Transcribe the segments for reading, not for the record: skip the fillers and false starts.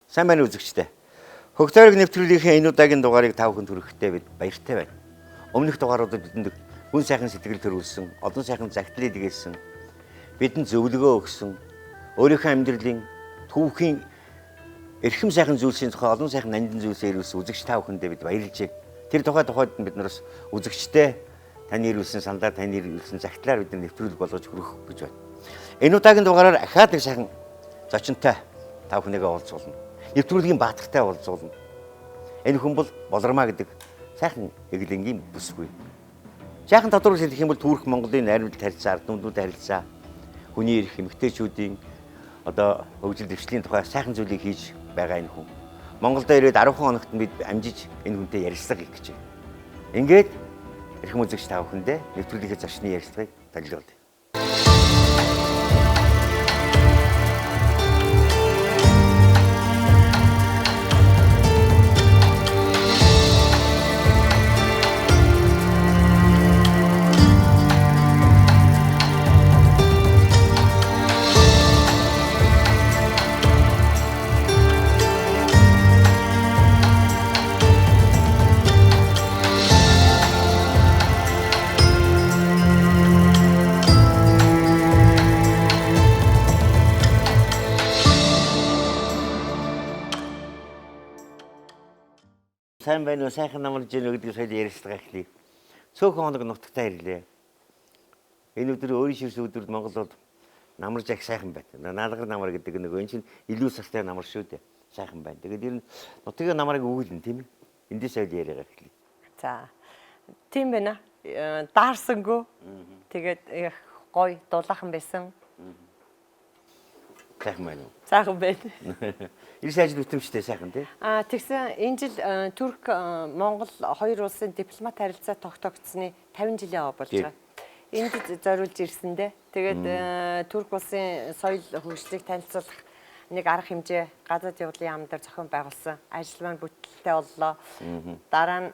Сайн байна уу үзэгчдээ. Хөх тойрог нэвтрүүлгийн энэ удаагийн дугаарыг та бүхэнд хүрэхдээ бид баяртай байна. Өмнөх дугааруудад бидэнд гүн сайхан сэтгэл төрүүлсэн, олон сайхан загтлыг дэгээсэн, бидэнд зөвлөгөө өгсөн, өөрийнхөө амьдралын түүхийн эрхэм сайхан зүйлсийн тухай олон сайхан нандин зүйлсээ ирүүлсэн үзэгч та бүхэндээ бид баярлж байна. Тэр тухайд бид нараас үзэгчдээ таны ирүүлсэн сандаа, таны ирүүлсэн загтлаар бид нэвтрүүлэг болгож хүргэх гэж байна. Энэ удаагийн дугаараар ахаад их сайхан зочинтой та бүхнийгээ уулзуулна. Нэвтрүүлгийн баатартай уулзуулна. Энэ хүн бол Болормаа гэдэг сайхан эглэнгийн бүсгүй. Жаахан тодорхой хэлэх юм бол Түүх Монголын найрамдал харилцаа, ард түмнүүд харилцаа, хүний эрх, эмэгтэйчүүдийн одоо хөгжил дэвшлийн тухай сайхан зүйлийг хийж байгаа энэ хүн. Монголд ирээд 10 хоногт бид амжиж энэ хүнтэй ярилцлага хийх гэж байна. Ингээд эрхэм үзэгч та бүхэндээ нэвтрүүлгийн зочны ярилцлагыг төлөвлөе. Сайн байна уу, сайхан намарж ийн гэдэг соёл ярилцлага эхлэе. Цөөхөн хоног нутагтаа ирлээ. Энэ өдөр өөрийн ширс өдрөд Монгол бол намарж ах сайхан байна. Наалгар намар гэдэг нэг энэ чинь илүү сартай намар шүү дээ. Сайхан байна. Тэгээд ер нь нутгийн намарыг өгүүлнэ тийм ээ. Эндээс соёл яриагаа эхлэе. За. Тийм байна. Даарсангүй. Тэгээд гой дулаахан байсан. Сайхан байна уу? Сайхан байна. Ирс ажил бүтэмжтэй сайхан тий. Тэгсэн энэ жил Турк Монгол хоёр улсын дипломат харилцаа тогтоогдсны 50 жилийн ав болж байгаа. Энд зориулж ирсэндээ тэгээд Турк улсын соёл хөгжлийг танилцуулах нэг арга хэмжээ гадаад явдлын яам дээр зохион байгуулсан. Ажил маань бүтэлтэй боллоо. Дараа нь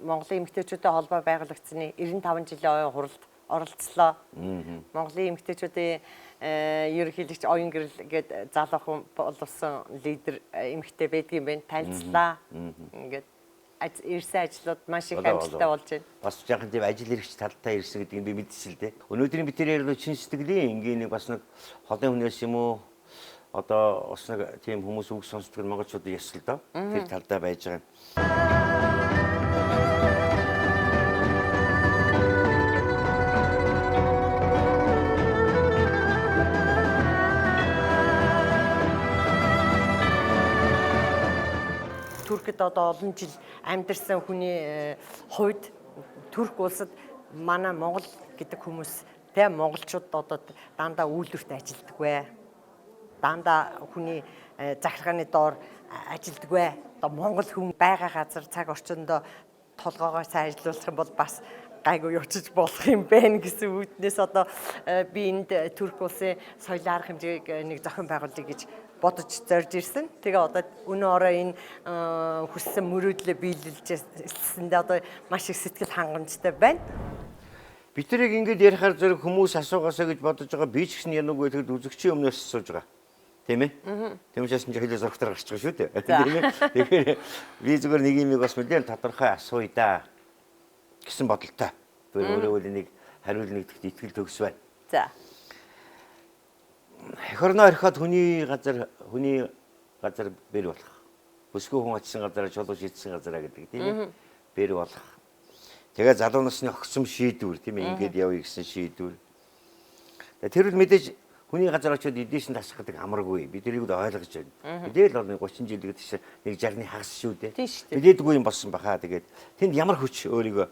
Монголын эмэгтэйчүүдтэй холбоо байгуулагдсны 95 жилийн оюун хуралд оролцлоо. Монголын эмэгтэйчүүдийн ерөнхийлөгч оюун гэрэл гээд залуухан болсон лидер эмэгтэй байдгийн байна. Танилцлаа. Ингээд ирсэн ажлууд маш их амжилттай болж байна. Бас жаахан тийм ажил хэрэгч талтай ирсэн гэдгийг би мэдсэн л дээ. Өнөөдрийн бид тэр ярил чин сэтгэлийн ингийн нэг бас нэг холын хүнээс юм уу одоо бас нэг тийм хүмүүс үг сонсдог монголчуудын ёс л доо. Тэр талдаа байж байгаа. Туркид одоо олон жил амьдарсан хүний хувьд Турк улсад манай Монгол гэдэг хүмүүс тэ монголчууд одоо дандаа үйлдвэрт ажилладаг бай. Дандаа хүний захиргааны доор ажилладаг бай. Одоо монгол хүн байгаа газар цаг орчиндөө толгоогоо сайн ажиллуулах юм бол бас гайгүй явчих болох юм байна гэсэн үүднээс одоо би энд Турк улсын соёлын арга хэмжээг нэг зохион байгуулъя гэж бодож зорж ирсэн. Тэгээ одоо өнөө орой энэ хүссэн мөрөөдлөө биелүүлжсэндээ одоо маш их сэтгэл хангамжтай байна. Бид тэрийг ингэж ярихаар зэрэг хүмүүс асуугаасаа гэж бодож байгаа. Би ч гэсэн януугүй тэгэд үзэгчийн өмнөөс асууж байгаа. Тийм ээ? Тийм учраас энэ хэлээс зургатаар гарч байгаа шүү дээ. Тийм ээ? Тэгэхээр би зүгээр нэг юм бас мэдээ тодорхой асууя да гэсэн бодолтой. Би өөрөө нэг хариулт нэгтгэж итгэл төгс байна. За. Эх орноо орхиод хүний газар бэр болох. Бүсгүй хүн очсон газараа чулууш идсэн газараа гэдэг тийм ээ. Бэр болох. Тэгээ залуу насны огцом шийдвэр тийм ээ. Ингээд явъя гэсэн шийдвэр. Тэр үл мэдээж хүний газар очиод эдээш нь тасах гэдэг амаргүй. Бид тэрийг ойлгож байна. Мэдээ л бол 30 жилийн тийш нэг 60-ны хагас шүү дээ. Мэдээдгүй юм болсон баха. Тэгээд тэнд ямар хүч өөрийгөө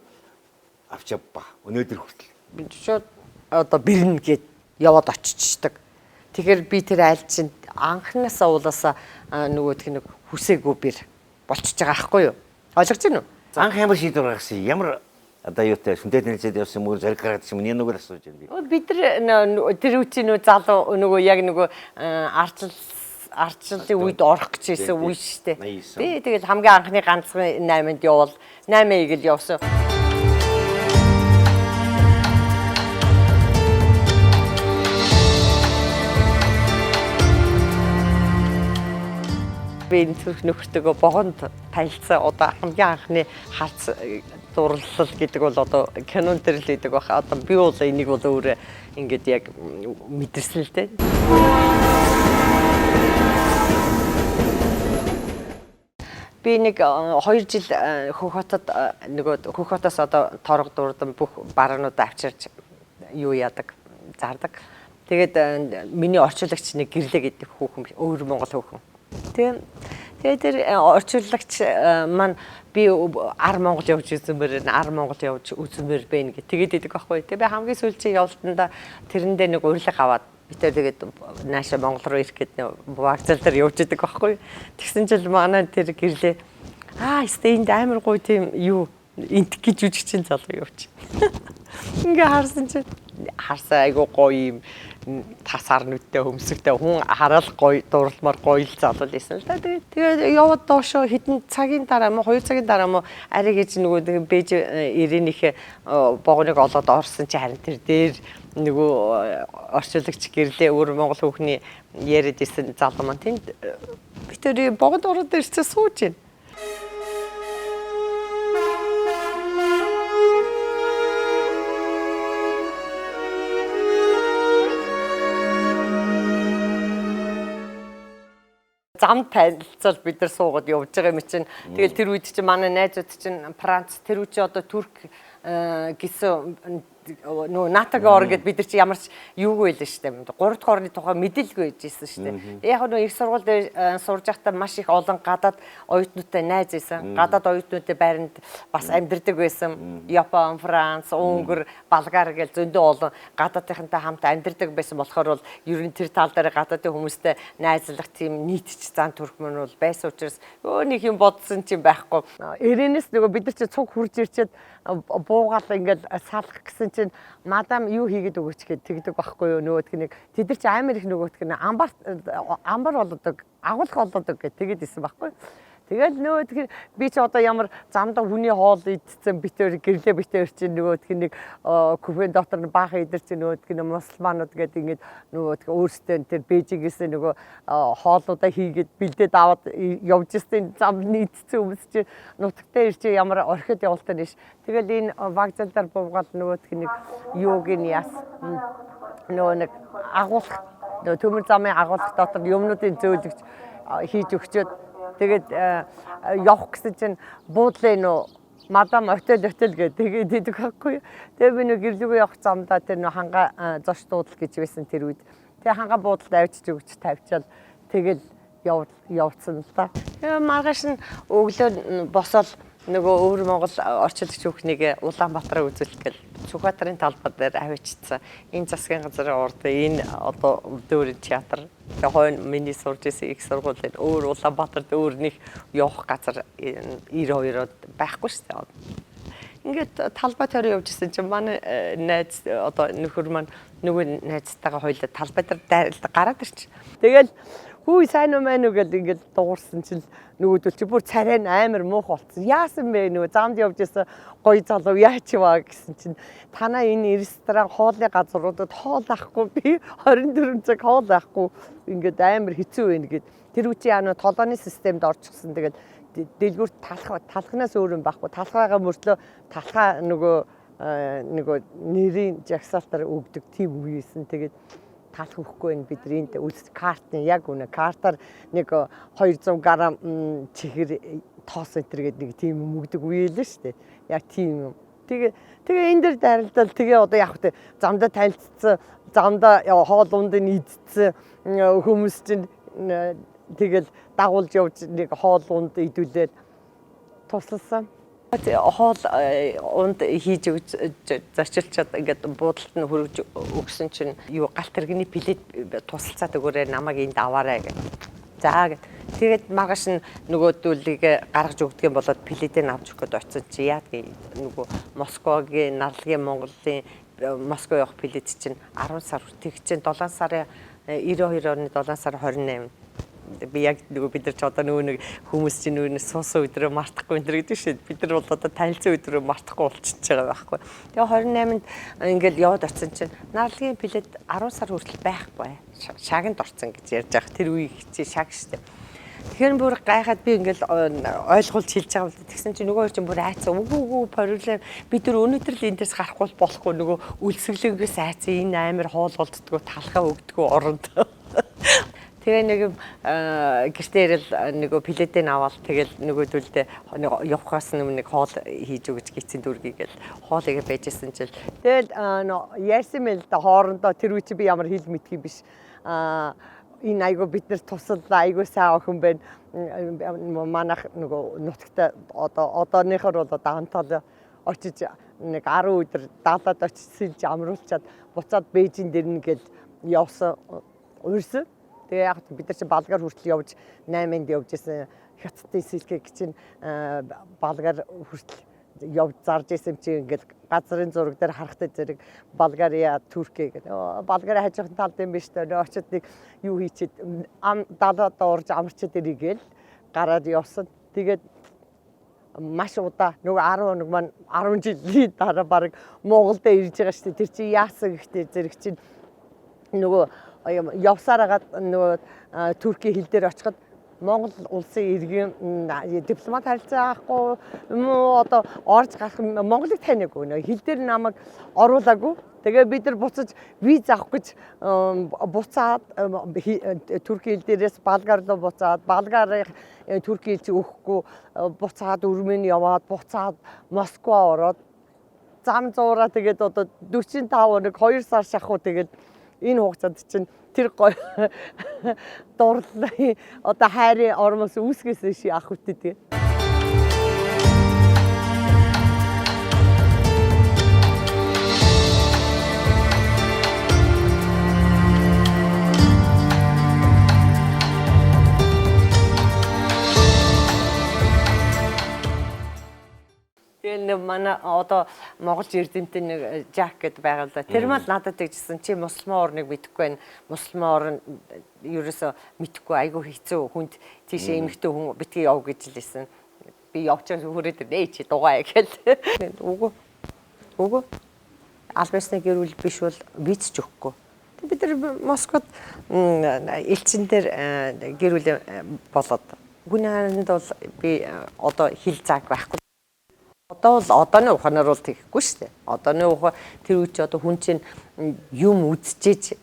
авч явбаа. Өнөөдөр хүртэл. Бид шууд одоо бэрнэ гэд яваад очичдаг. Тэгэхээр би тэр айл чинь анхнаасаа уулаасаа нөгөөдх нэг хүсээгүй бэр болчихж байгаа аахгүй юу? Ойлгож байна уу? Анх ямар шийдвэр гаргасан? Ямар одоо юутай сүндэт нэлээд явсан мөр зэрэг гараад юм нэг нүгээр асууж байна би. Бид тэр үчи нөө залуу нөгөө яг нөгөө ардчлалын үед орох гэж байсан үе шүү дээ. Би тэгэл хамгийн анхны ганцхан 8-нд явал 8-ыг л явсан. би энэ төрх нөхөртөөгөө богонд танилцсан одоо хамгийн анхны харц дурлал гэдэг бол одоо кинон дээр л идэг баха. Одоо би бол энийг бол өөрөө ингээд яг мэдэрсэн л дээ. Би нэг 2 жил Хөх хотод нөгөө Хөх хотоос одоо торго дурдан бүх бараанууд авчирч юу яадаг, зардаг. Тэгээд миний орчуулагч нэг гэрлээ гэдэг хүүхэн өөр Монгол хүүхэн. Тэгээд тэр орчуулагч маань би ар Монгол явж үзмээр байна гэх тэгээд идэг байхгүй. Тэгээд би хамгийн сүүлчийн явалтанда тэрэндээ нэг урилга аваад бид тэгээд нааша Монгол руу ирэх гэдэг вокзал дээр явж идэг байхгүй. Тэгсэн чинь манай тэр гэрлээ энд амар гоё тийм юу инт гэж үжигчин залуу явж. Ингээ харсан айгу гоё юм тасаар нүдтэй хөмсгтэй хүн хараад гоё дуралмаар гоё л залуу лээсэн л да. Тэгээд яваад доошоо хэдэн цагийн дараа мó 2 цагийн дараа мó ари гэж нөгөө бэж ирээнийхээ богоныг олоод орсон чи харин тэр дээр нөгөө орчуулагч гэрлээ өөр Монгол хүүхний яриад исэн залуу маань тэнд бид тэр богонд ороод ирсэн сууж байна. Зам танилцал бид нар суугаад явж байгаа юм чинь. Тэгэл тэр үед чинь манай найзууд чинь Франц, тэр үчи одоо Турк гэсэн нөө Натагор гэд бид нар чи ямар ч юугүй байлаа шүү дээ. 3 дахь орны тухай мэдээлгүй байжсэн шүү дээ. Яг нөө их сургууль дээр сурж байхдаа маш их олон гадаад оюутнуудтай найз байсан. Гадаад оюутнуудын байранд бас амьдардаг байсан. Япон, Франц, Унгар, Болгар гэж зөндөө олон гадаадынхантай хамт амьдардаг байсан болохоор бол ер нь тэр тал дээр гадаадын хүмүүстэй найзлах тийм нийтч зан туркман бол байсан учраас нэг юм бодсон чинь байхгүй. Эрээнээс нөгөө бид нар чи цуг хурж ирчээд буугаал ингээд салах гэсэн чинь мадам юу хийгээд өгөөч гэд тэгдэг байхгүй юу нөгөөдг нэг тэд нар чи амар их нөгөөдг нэг амбар болдог агуулга болдог гэд тэгээд исэн байхгүй. Тэгэл нөгөөдг би ч одоо ямар замдаа хүний хоол идсэн битээр гэрлээ битээр чинь нөгөөдг нэг кафен дотор баахан идэр чинь нөгөөдг нэг мусульманууд гэдэг ингээд нөгөөдг өөрсдөө тэр Бээжингээс нөгөө хоолуудаа хийгээд бэлдээд аваад явж ирсэн замны идсэн хүмүүс чинь нутагтаа ирж ямар орхид явуултаа нэш. Тэгэл энэ вокзал дээр буугаад нөгөөдг нэг юуг нь яс нөгөө нэг агуулга нөгөө төмөр замын агуулга дотор юмнуудын зөөлөгч хийж өгчөөд тэгээд явах гэсэн чинь буудлаа нөө мадам отель гэдэг тэгээд идэг байхгүй. Тэгээд би нэг гэрлүүгээ явах замдаа тэр нөө ханга зоч дуудлал гэж байсан тэр үед. Тэгээд ханга буудалд авчиж өгч тавьчаал тэгэл явцсан л та. Тэгээд маргааш нь өглөө босоод нөгөө өөр Монгол орчуулагч хүүхнийг Улаанбаатараа үзүүлэх гээл Сүхбаатарын талбай дээр авчирсан. Энэ засгийн газрын урд энэ одоо дөөрийн театр хойно миний сурж исэн их сургуулийн өөр Улаанбаатарт өөр нэг явах газар 92-од байхгүй шүү дээ. Ингээд талбай тойроо явж исэн чинь манай найз одоо нөхөр маань нөгөө найзтайгаа хоёулаа талбай дээр гараад ирчих. Тэгэл хүү сайн уу мэн үү гэдэг ингээд дуурсан чинь нөгөөдөл чи бүр царай амар муух болцсон. Яасан бэ нөгөө замд явж исэн гоё залуу яач ваа гэсэн чинь танаа энэ ресторан хоолны газруудад хоол авахгүй би 24 цаг хоол авахгүй ингээд амар хэцүү байна гэд. Тэр үчи яа толооны системд орчихсон. Тэгээд дэлгүүрт талхнаас өөр юм байхгүй. Талхаагаа мөртлөө талхаа нөгөө нэрийн жагсаалтаар өгдөг тийм үеисэн. Тэгээд талах өгөхгүй энэ бид энд үс картны яг үнэ картаар нэг 200 грамм чихэр тоос энтер гэдэг нэг тийм мөгдөг үе л шүү дээ. Яг тийм юм. Тэгээ энэ дэр дарилдал тэгээ одоо яг хөтэ замдаа танилцсан, замдаа хоол ундыг идсэн хүмүүс чинь тэгэл дагуулж явж нэг хоол унд идүүлээд тусласан. Хоол унд хийж зорчилчод ингээд буудалд нь хөргөж өгсөн чинь юу галт тэрэгний плед тусалцаад өгөөрэй намайг энд аваарай гэх. За гэд. Тэгээд маргааш нь нөгөөдүүлийг гаргаж өгдөг юм болоод пледийг авч өгөх гээд очсон чи яа нөгөө Москвагийн нарлагын Монголын Москва явах плед чинь 10 сар тэгж чинь 7 сарын 92 оны 7 сар 28 би яг нөгөө бид нар ч одоо нөгөө нэг хүмүүс чинь нөгөө суусан өдрөө мартахгүй энэ гэдэг шээ. Бид нар бол одоо танилцсан өдрөө мартахгүй болчихж байгаа байхгүй. Тэгээ 28-нд ингээд яваад очсон чинь нарлагын плед 10 сар хүртэл байхгүй. Шаганд орсон гэж ярьж байгаа. Тэр үеийг чи шаг штэ. Тэгэхээр бүр гайхаад би ингээл ойлгуулж хэлж байгаа юм. Тэгсэн чинь нөгөө хүн бүр айцсан. Үгүй проблем. Бид нар өнөөдөр л энэ дээрс гарахгүй болохгүй нөгөө үлсгэлэнгээс айцсан энэ амар хоол болддгоо талхаа өгдгөө оронд. Тэгээ нэг гэртээ ирэл нөгөө плетэн аваад тэгэл нөгөөдөлдөө явахаас нэг хоол хийж өгч гисцэн дүргийгээл хоолыг байжсэн чил тэгэл яарсан мэл да хоорондоо тэр үчи би ямар хэл мэдх юм биш энэ айгу бид нар тусаллаа айгу сайн охин байна манайх нөгөө нутагта одооныхоор бол хамтаа очиж нэг 10 өдөр даалаад очиж амруулчаад буцаад Бээжин дэрнэ гэж явсан урьсан. Тэгээ яг бид нар чинь Балгаар хүртэл явж 8-нд явж исэн хятадын сэлкэг чинь Балгаар хүртэл явж зарж исэн чинь ингээд газрын зураг дээр харахтай зэрэг Болгария, Туркей гэдэг. Болгария хажуухан талд юм биш үү? Очоод нэг юу хийчихэд далаад орж амарчад иргээл гараад явсан. Тэгээд маш удаа нөгөө 10 хоног маань 10 жилийн дараа баг Монголд ирж байгаа шүү дээ. Тэр чинь яасан гэхдээ зэрэг чинь нөгөө явсаар агаад нөгөө Туркийн хил дээр очиход Монгол улсын иргэн дипломат харилцаа авахгүй юм уу одоо орж гарах Монголыг таниагүй нөө хил дээр намайг оруулаагүй. Тэгээ бид нар буцаж виз авах гэж буцаад Туркийн хил дээрээс Болгар руу буцаад Болгарын Туркийн хил өгөхгүй буцаад Өрмөний яваад буцаад Москва ороод зам зуураа тэгээд одоо 45 хоног 2 сар шахуу тэгээд энэ хугацаанд чинь тэр гоё дурлалын одоо хайрын ормоос үүсгээс ши ах үтээ тэгээ. Манай одоо Монголч эрдэмтэн нэг Жак гэдэг байгаа л да. Тэр мал надад тэгжсэн чи мусульман орныг мэдэхгүй байна. Мусульман орн ерөөсө мэдэхгүй айгүй хэцүү хүнд тийшээ эмэгтэй хүн битгий яв гэж хэлсэн. Би явчихсан хүрээд нэ чи дугаа гэл. Үгүй. Албасны гэрүүл биш бол виз ч өгөхгүй. Бид нар Москвад элчин дээр гэрүүл болоод хүний харинд бол би одоо хил зааг байхгүй. Одоо бол одооны ухаанаар бол тэгэхгүй шүү дээ. Одооны ухаан тэр үуч одоо хүн чинь юм үзчихэж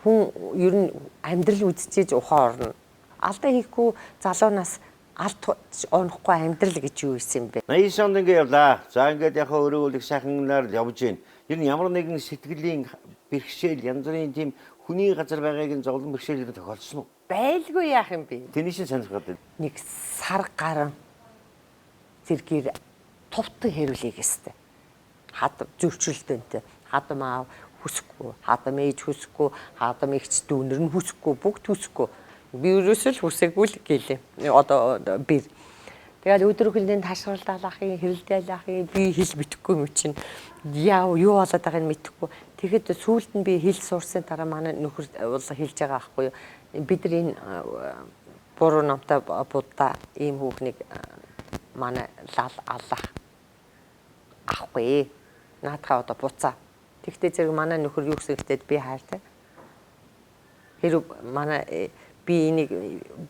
хүн ер нь амьдрал үзчихэж ухаан орно. Алдаа хийхгүй залуунаас алт онохгүй амьдрал гэж юу исэн бэ? 89 онд ингэ явлаа. За ингээд яг өөрөө л их сайханаар явж гин. Ер нь ямар нэгэн сэтгэлийн бэрхшээл янз бүрийн тийм хүний газар байгааг нь зовлон бэрхшээл гэдэг тохиолдсон уу? Байлгүй яах юм бэ? Тэний шин сонирхоод байна. Нэг сар гарan зэргээр товтон хэрүүлээ гэстэй. Хадам зөрчилдөнтэй. Хадам аав хүсэхгүй, хадам ээж хүсэхгүй, хадам эгч дүүнэр нь хүсэхгүй, бүгд хүсэхгүй. Би ерөөсөө л хүсээгүй л гэлээ. Одоо би. Тэгээд өдөр хөлний ташралт алахын, хэрэлдэл алахын би хэл мэдэхгүй юм чинь. Яа юу болоод байгааг нь мэдэхгүй. Тэгэхэд сүүлд нь би хэл сурсан дараа манай нөхөр бол хэлж байгаа аахгүй юу. Бид нар энэ буруу намтай будаа ийм хүүхнийг манай лал аллах ахгүй наадхаа одоо буцаа. Тэгтээ зэрэг манай нөхөр юу гэсэн гэхэд би хайртай. Хэрэг манай би энийг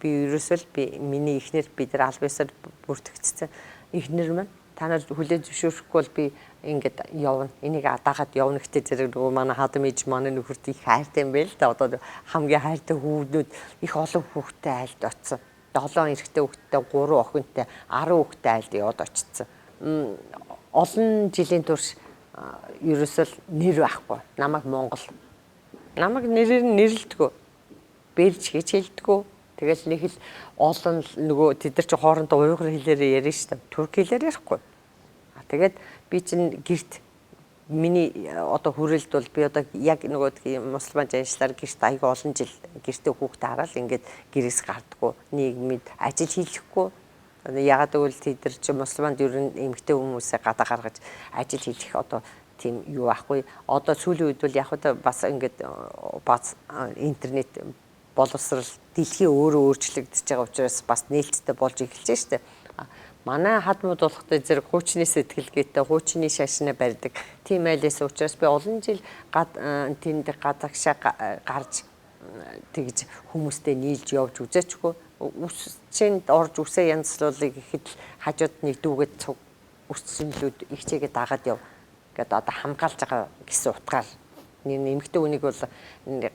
би ерөөсөө би миний эхнэр бид нар албасаар бүртгэгдсэн эхнэр маань танаар хүлээж зөвшөөрөхгүй бол би ингээд явна. Энийг дагаад явна гэхдээ зэрэг нөгөө манай хадам ээж манай нөхөрт их хайртай юм байл та одоо хамгийн хайртай хүүхдүүд их олон хүүхдтэй айлд очсон. 7 эрэгтэй хүүхдтэй 3 охинтой 10 хүүхдтэй айлд яваад очсон. Олон жилийн турш ерөөсөл нэр байхгүй. Намайг Монгол. Намайг нэрээр нэрлэлдэггүй. Бэрж гэж хэлдэггүй. Тэгэл нэг л олон нөгөө тэд нар чи хоорондоо уйгур хэлээр ярьна шүү дээ. Турк хэлээр ярихгүй. Тэгээд би чинь гэрт миний одоо хүрээлт бол би одоо яг нөгөө мусульман жаншлаар гэрт аяга олон жил гэртээ хүүхдээ хараад ингээд гэрээс гардаггүй. Нийгмид ажил хийхгүй. Ягаад гэвэл тэд нар чи мусульманд ер нь эмэгтэй хүмүүсээ гадаа гаргаж ажил хийх одоо тийм юу аахгүй. Одоо сүүлийн үед бол яг одоо бас ингээд бац интернет боловсрал дэлхий өөрөө өөрчлөгдөж байгаа учраас бас нээлттэй болж эхэлж штэ. Манай хадмууд болохтой зэрэг хуучны сэтгэлгээтэй хуучны шашнаа барьдаг. Тийм айлээс учраас би олон жил тэнд гадагшаа гарч тэгж хүмүүстэй нийлж явж үзээчгүй. Үсчэнд орж үсээ янзлуулыг ихэд хажууд нэг дүүгээд цуг үсчэнлүүд ихчээгээ дагаад яв гэдэг одоо хамгаалж байгаа гэсэн утгаар эмэгтэй хүнийг бол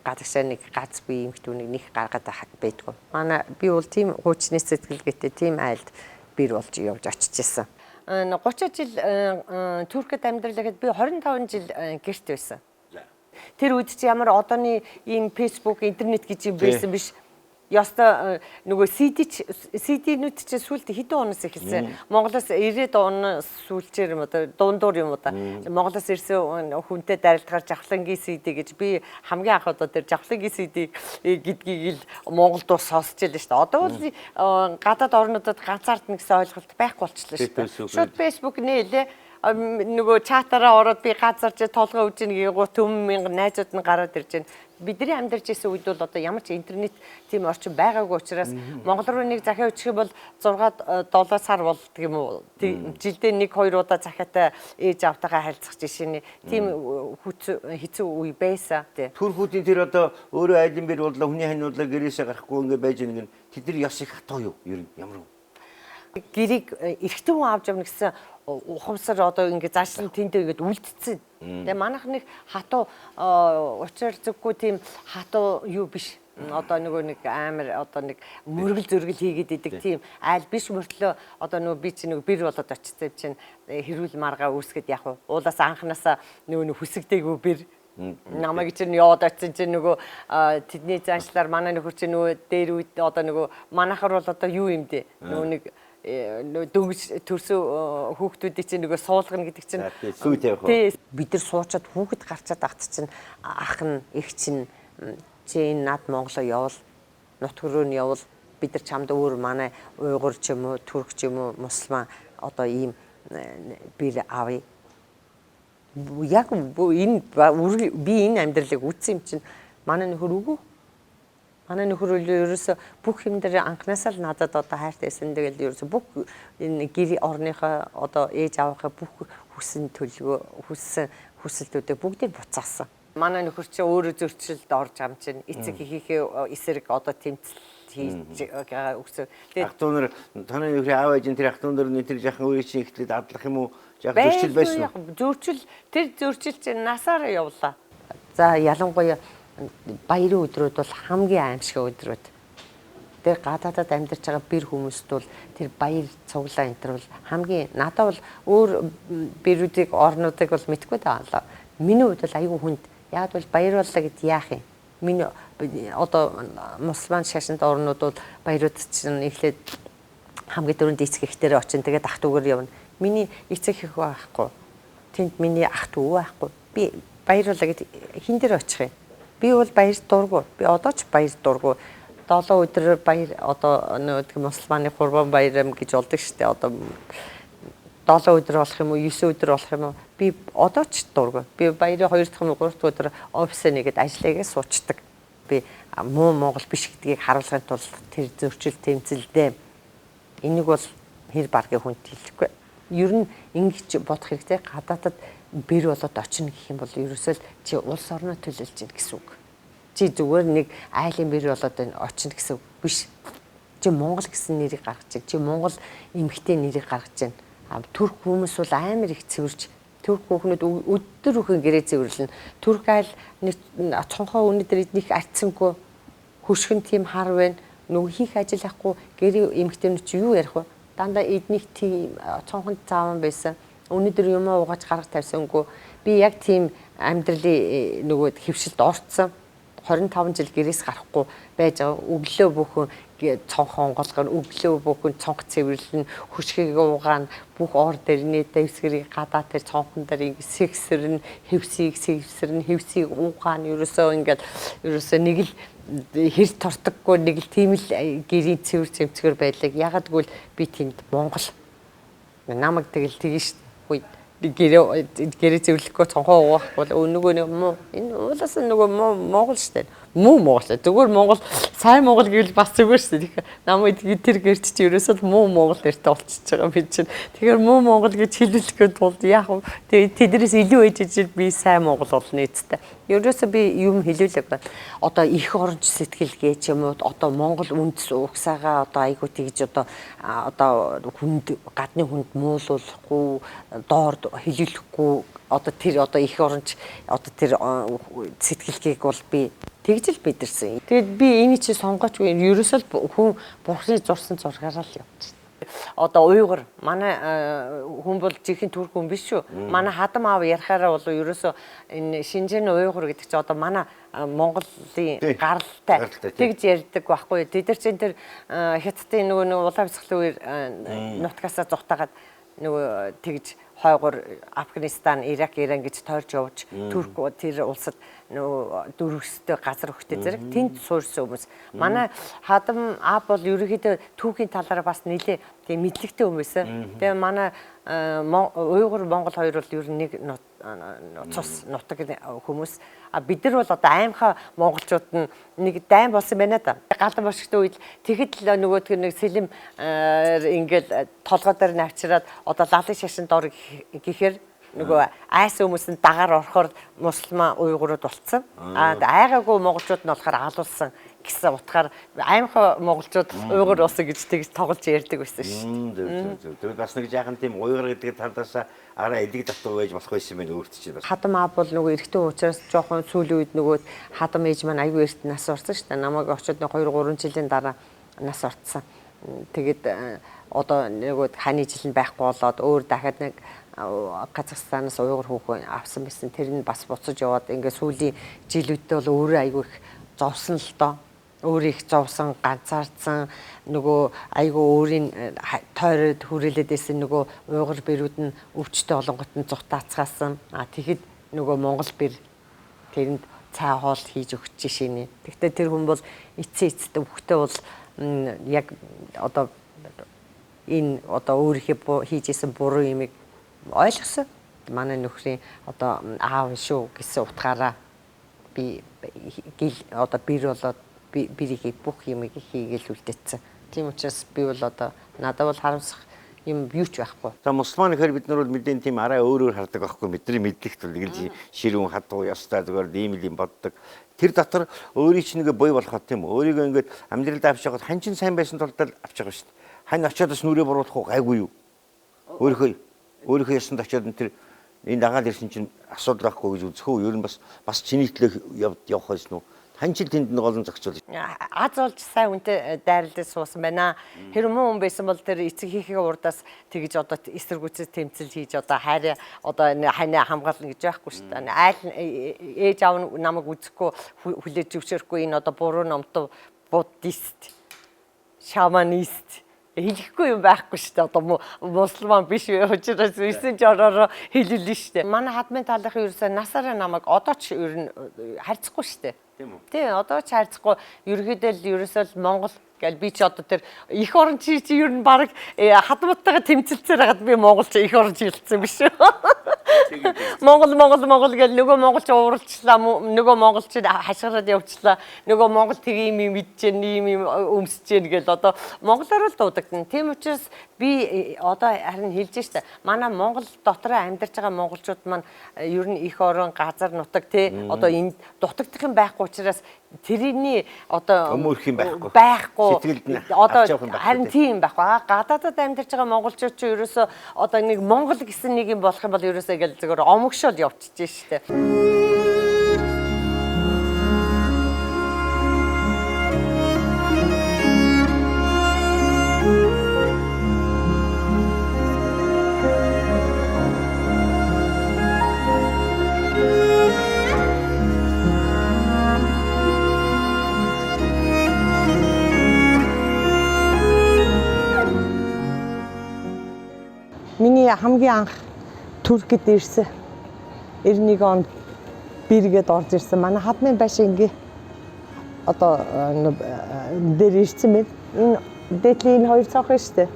гадагшаа нэг гац би эмэгтэй хүнийг нэг гаргаад байдгүй. Манай би бол тийм хуучны сэтгэлгээтэй тийм айлд бэр болж явж очиж исэн. 30 жил Туркид амьдралаа би 25 жил гэрт байсан. Тэр үед чи ямар одооны ийм Facebook, интернет гэж юм байсан биш. Яста нөгөө CD-нүүд чи сүүлд хэдэн оноос эхэлсэн. Монголоос 90-ад оны сүүлчээр юм одоо дундуур юм уу та. Монголоос ирсэн хүнтэй дарилдахаар жавхлангийн CD гэж би хамгийн анх одоо тэр жавхлангийн CD гэдгийг л Монголд ус сонсч байлаа шүү дээ. Одоо бол гадаад орнуудад ганцаардна гэсэн ойлголт байхгүй болчихлоо шүү дээ. Шууд Facebook нээлээ. Нөгөө чатаараа ороод би газарч толгой үжин гоо төм мянган найзууд нь гараад ирж байна. Бидний амьдарч исэн үед бол одоо ямар ч интернет тийм орчин байгаагүй учраас Монгол руу нэг захиа өчгөх бол 6-7 сар болдг юм уу. Жилдээ 1-2 удаа захиатай ээж автайгаа харилцах жишээний тийм хэцүү үе байсан. Туркуудын тэр одоо өөрөө айлын бэр бодлоо хүний ханиулаа гэрээсээ гарахгүй ингээ байж байгаа нь тэдний ёс их хатуу юу? Ер нь ямар вэ? Гэрийг эрэгтэй хүн авч явна гэсэн ухамсар одоо ингээ заашин тэндээ ингээд үлдсэн. Тэгээ манайх нэг хатуу учир зүггүй тийм хатуу юу биш. Одоо нөгөө нэг амар одоо нэг мөргөл зөргөл хийгээд идэг тийм айл биш мөртлөө одоо нөгөө би чи нөгөө бэр болоод очицсан чинь хэрүүл маргаа үүсгэд яг уулаас анханасаа нөгөө хүсэгдээгүй бэр намайг чинь яваад очсон чинь нөгөө тэдний заншлаар манай нөхөр чинь нөгөө дээр үед одоо нөгөө манайхаар бол одоо юу юм дээ нөгөө нэг дөнгөж төрсөн хүүхдүүдийн чинь нөгөө суулгана гэдэг чинь сүй тавих. Бид нар суучаад хүүхэд гарчаад ахт чинь ах нь эх чинь чи над Монголоо явал нутг руу нь явал бид нар чамд өөр манай уйгур ч юм уу турк ч юм уу мусульман одоо ийм бэр авъя. Яг энэ би энэ амьдралыг үтсэн юм чинь манай нөхөр үгүй. Манай нөхөр ерөөсө бүх юм дээр анхнаасаа л надад одоо хайртай байсан. Тэгэл ерөөсө бүх энэ гэр орныхоо одоо ээж аваахаа бүх хүссэн төлөвөө хүсэлтүүдээ бүгдийг буцаасан. Манай нөхөр чи өөрөө зөрчилд орж ам чинь эцэг эхийнхээ эсрэг одоо тэмцэл хийж өгсөн. Тэгээд ах トゥ нар таны нөхрийн аав ээж тэр ах トゥ нар тэр жахан үе чинь ихлээд адлах юм уу? Жахан зөрчил байсан уу? Тэр зөрчил чинь насаараа явлаа. За ялангуяа баярын өдрүүд бол хамгийн аимшиг өдрүүд. Тэр гадаадад амьдарч байгаа бэр хүмүүст бол тэр баяр цуглаа энэ төр бол хамгийн надад бол өөр бэрүүдийг орнуудыг бол мэдгүй даалаа. Миний хувьд бол аюу хүнд яг бол баяр боллоо гэд яах юм. Миний одоо мусульман шашинд орнууд бол баярууд чинь эхлээд хамгийн дөрөнд эцэг эхтэрээ очин тэгээд ах トゥ гээр явна. Миний эцэг эх байхгүй. Тэнд миний ах トゥ байхгүй. Би баяр боллоо гэд хин дээр очих юм. Би бол баяр дургу. Би одоо ч баяр дургу. 7 өдөр баяр одоо нэг мусульманы Курбан баярам гэж болдог штэ. Одоо 7 өдөр болох юм уу 9 өдөр болох юм уу? Би одоо ч дургу. Би баярын 2 дахь 3 дахь өдөр офисээ нэгэд ажиллагаа суучдаг. Би муу Монгол биш гэдгийг харуулахын тулд тэр зөрчил тэмцэлдээ энийг бол хэр баргийн хүнд хэлэхгүй. Ер нь ингэж бодох хэрэгтэй. Гадаадад бэр болоод очино гэх юм бол ерөөсөө чи улс орноо төлөөлж гин гэсэн үг. Чи зүгээр нэг айлын бэр болоод очино гэсэн үг биш. Чи Монгол гэсэн нэрийг гаргаж чинь. Чи Монгол эмэгтэй нэрийг гаргаж чинь. Турк хүмүүс бол амар их цэвэрч турк хүүхнүүд өдөр бүхэн гэрээ цэвэрлэн. Турк айл нэг цонхоо өнөдөр эднийх арцсангүй хөшгөн тийм хар байна. Нөгөө хийх ажил ахгүй гэрээ эмэгтэйнүүд чи юу ярих вэ? Дандаа эднийх тийм цонхонд цааван байсан. Өнөөдөр юм уугаж гарах тавьсангүй би яг тийм амьдралын нөгөө хөвшилд орцсон 25 жил гэрээс гарахгүй байж байгаа өглөө бүхэн цонхон голгор өглөө бүхэн цонх цэвэрлэн хөшгийг уугаана бүх ор дэрний дэвсгэрийг гадаа тэр цонхон дээр сэгсэрн хевсийг уугаана ерөөсөө ингээд ерөөсөө нэг л хэр тортоггүй нэг л тийм л гэрийн цэвэр цэмцгэр байлаг ягаад гэвэл би тэнд Монгол намайг тэгэл тэгэн шүү гэрээ цэвэрлэхгүй цонхоо уугах бол нөгөө нэг муу энэ уулаас нөгөө Монгол шүү дээ муу Монгол. Зүгээр Монгол сайн Монгол гэвэл бас зүгээр шүү дээ. Намайг тэр гэрч чи ерөөсөө муу Монгол нэртэй болчихж байгаа би чинь. Тэгэхээр муу Монгол гэж хэлүүлэхэд бол яг тэднээс илүү ээжиж би сайн Монгол болно эцтэй. Ерөөсөө би юм хэлүүлэг байна. Одоо их оронч сэтгэлгээ ч юм уу одоо Монгол үндэс угсаага одоо айгуу тэгж одоо хүнд гадны хүнд муулуулахгүй доор хэлүүлэхгүй одоо тэр одоо их оронч одоо тэр сэтгэлгээг бол би тэгж л бидэрсэн. Тэгэд би энийг чи сонгооч ерөөсөө хүн бурхны зурсан зургаараа л явж. Одоо уйгур манай хүн бол жинхэнэ турк хүн биш шүү. Манай хадам аав ярихаараа бол ерөөсөө энэ Шинжээний уйгур гэдэг чи одоо манай Монголын гаралтай тэгж ярьдаг байхгүй. Тэд нар чинь тэр хятадын нөгөө улаан бяцхлын үеэр нутгасаа зутаагаад нөгөө тэгж хойгоор Афганистан, Ирак, Иран гэж тойрч явж Турк тэр улсад нөгөө дөрвөстэй газар өгтэй зэрэг тэнд суурьсан хүмүүс. Манай хадам аав бол ерөнхийдөө түүхийн талаараа бас нэлээ тийм мэдлэгтэй хүмүүс. Тэгээ манай уйгур Монгол хоёр бол ер нь нэг цус нутаг хүмүүс. А бид нар бол одоо аймхаа монголчууд нь нэг дайм болсон байна да. Галдан бошигтой үед тэгэхэд л нөгөөдг нэг сэлэм ингээл толгой дээр навчраад одоо лалын шашин дор гэхээр нөгөө айс хүмүүс нь дагаар орохоор мусульман уйгурууд болцсон. А айгаагүй монголчууд нь болохоор алуулсан гэсэн утгаар аймхаа монголчууд уйгур усан гэж тэгж тоглож ярьдаг байсан шүү. Тэгээд бас нэг жаахан тийм уйгур гэдэг талаас араа элэг татвар байж болох байсан байх өөрт чинь. Хадам аав бол нөгөө эрэгтэй уучраас жоохон сүүлийн үед нөгөө хадам ээж маань аягүй эрт нас орсон шүү дээ. Намайг очоод 2 3 жилийн дараа нас орцсон. Тэгээд одоо нөгөө ханы жил нь байхгүй болоод өөр дахиад нэг Казахстанаас уйгур хүүхэн авсан байсан. Тэр нь бас буцаж яваад ингээд сүүлийн жилүүдтэй бол өөрөө аягүй их зовсон л доо. Өөрөө их зовсон, ганцаардсан нөгөө айгүй өөрийн тойроод хүрээлээд байсан нөгөө уйгур бэрүүд нь өвчтөе олонгот нь зутаацгаасан. Тэгэхэд нөгөө Монгол бэр тэрэнд цай хоол хийж өгч жишээ. Тэгвэл тэр хүн бол эцээ өвхтэй бол яг одоо энэ одоо өөрийнхөө хийжсэн буруу юмыг ойлгосон. Манай нөхрийн одоо аав шүү гэсэн утгаараа би одоо бэр болоод бирийг бүх юмыг хийгээл үлдээсэн. Тийм учраас би бол одоо надад бол харамсах юм юу ч байхгүй. За мусульман гэхээр бид нар бол мэдэн тийм арай өөрөөр хардаг байхгүй. Бидний мэдлэгт бол нэг л ширүүн хадуу ястай зүгээр ийм л юм боддог. Тэр дотор өөрийн чинь нэг бой болоход тийм өөрийгөө ингээд амьдралдаа авч явахад хан чин сайн байсан тул авч байгаа шүү дээ. Хань очиод бас нүрээ буруулах уу гайгүй юу? Өөрийнхөө ясанд очиод тэр энэ дагаад ирсэн чинь асуудал байхгүй гэж үзэхөө. Ер нь бас чиний төлөө явах байсан уу? Ханчил тэнд нэг олон зохицуул. Аз олж сайн үнтэй дайралд суусан байна. Хэрэг муу хүн байсан бол тэр эцэг хийхээ урдаас тэгж одоо эсэргүүцэл тэмцэл хийж одоо хайраа одоо ханаа хамгаална гэж байхгүй шүү дээ. Айл ээж аав намайг үзэхгүй хүлээж зөвшөөрөхгүй энэ одоо буруу номтов буддист шаманист хэлэхгүй юм байхгүй шүү дээ. Одоо мусульман биш учраас 9 жороор хэлүүлнэ шүү дээ. Манай хадмын талынхын ерөөсөө насаараа намайг одоо ч ер нь харьцахгүй шүү дээ. Тийм одоо ч харьцахгүй ерөөдөө л ерөөсөө л Монгол гэл би ч одоо тэр их орон чи ер нь баг хадматтайгаа тэмцэлцээр хагаад би монголч их орон хэлсэн биш үү. Монгол гэл нөгөө монголч ууралчлаа нөгөө монголч хашгираад явчлаа нөгөө монгол тгий юм мэдэж ийм өмсөж гэн гэл одоо монголоор л дуудагдана. Тийм учраас би одоо харин хэлж штэ манай Монгол дотроо амьдарч байгаа монголчууд маань ер нь их орон газар нутаг тий одоо энд дутагдах юм байхгүй учраас тэрний одоо өмөрх юм байхгүй сэтгэлд нь одоо харин тийм байхгүй гадаадад амьдарч байгаа монголчууд ч ерөөсөө одоо нэг монгол гэсэн нэг юм болох юм бол ерөөсөө гэл зөвөр омогшол явчихж штэ. Миний хамгийн анх Туркид ирсэн 91 онд биргээд орж ирсэн. Манай хадмын байшингийн одоо дээр ирсэн мэд. Энэ дээдлийн хоёр цонхон шүү дээ.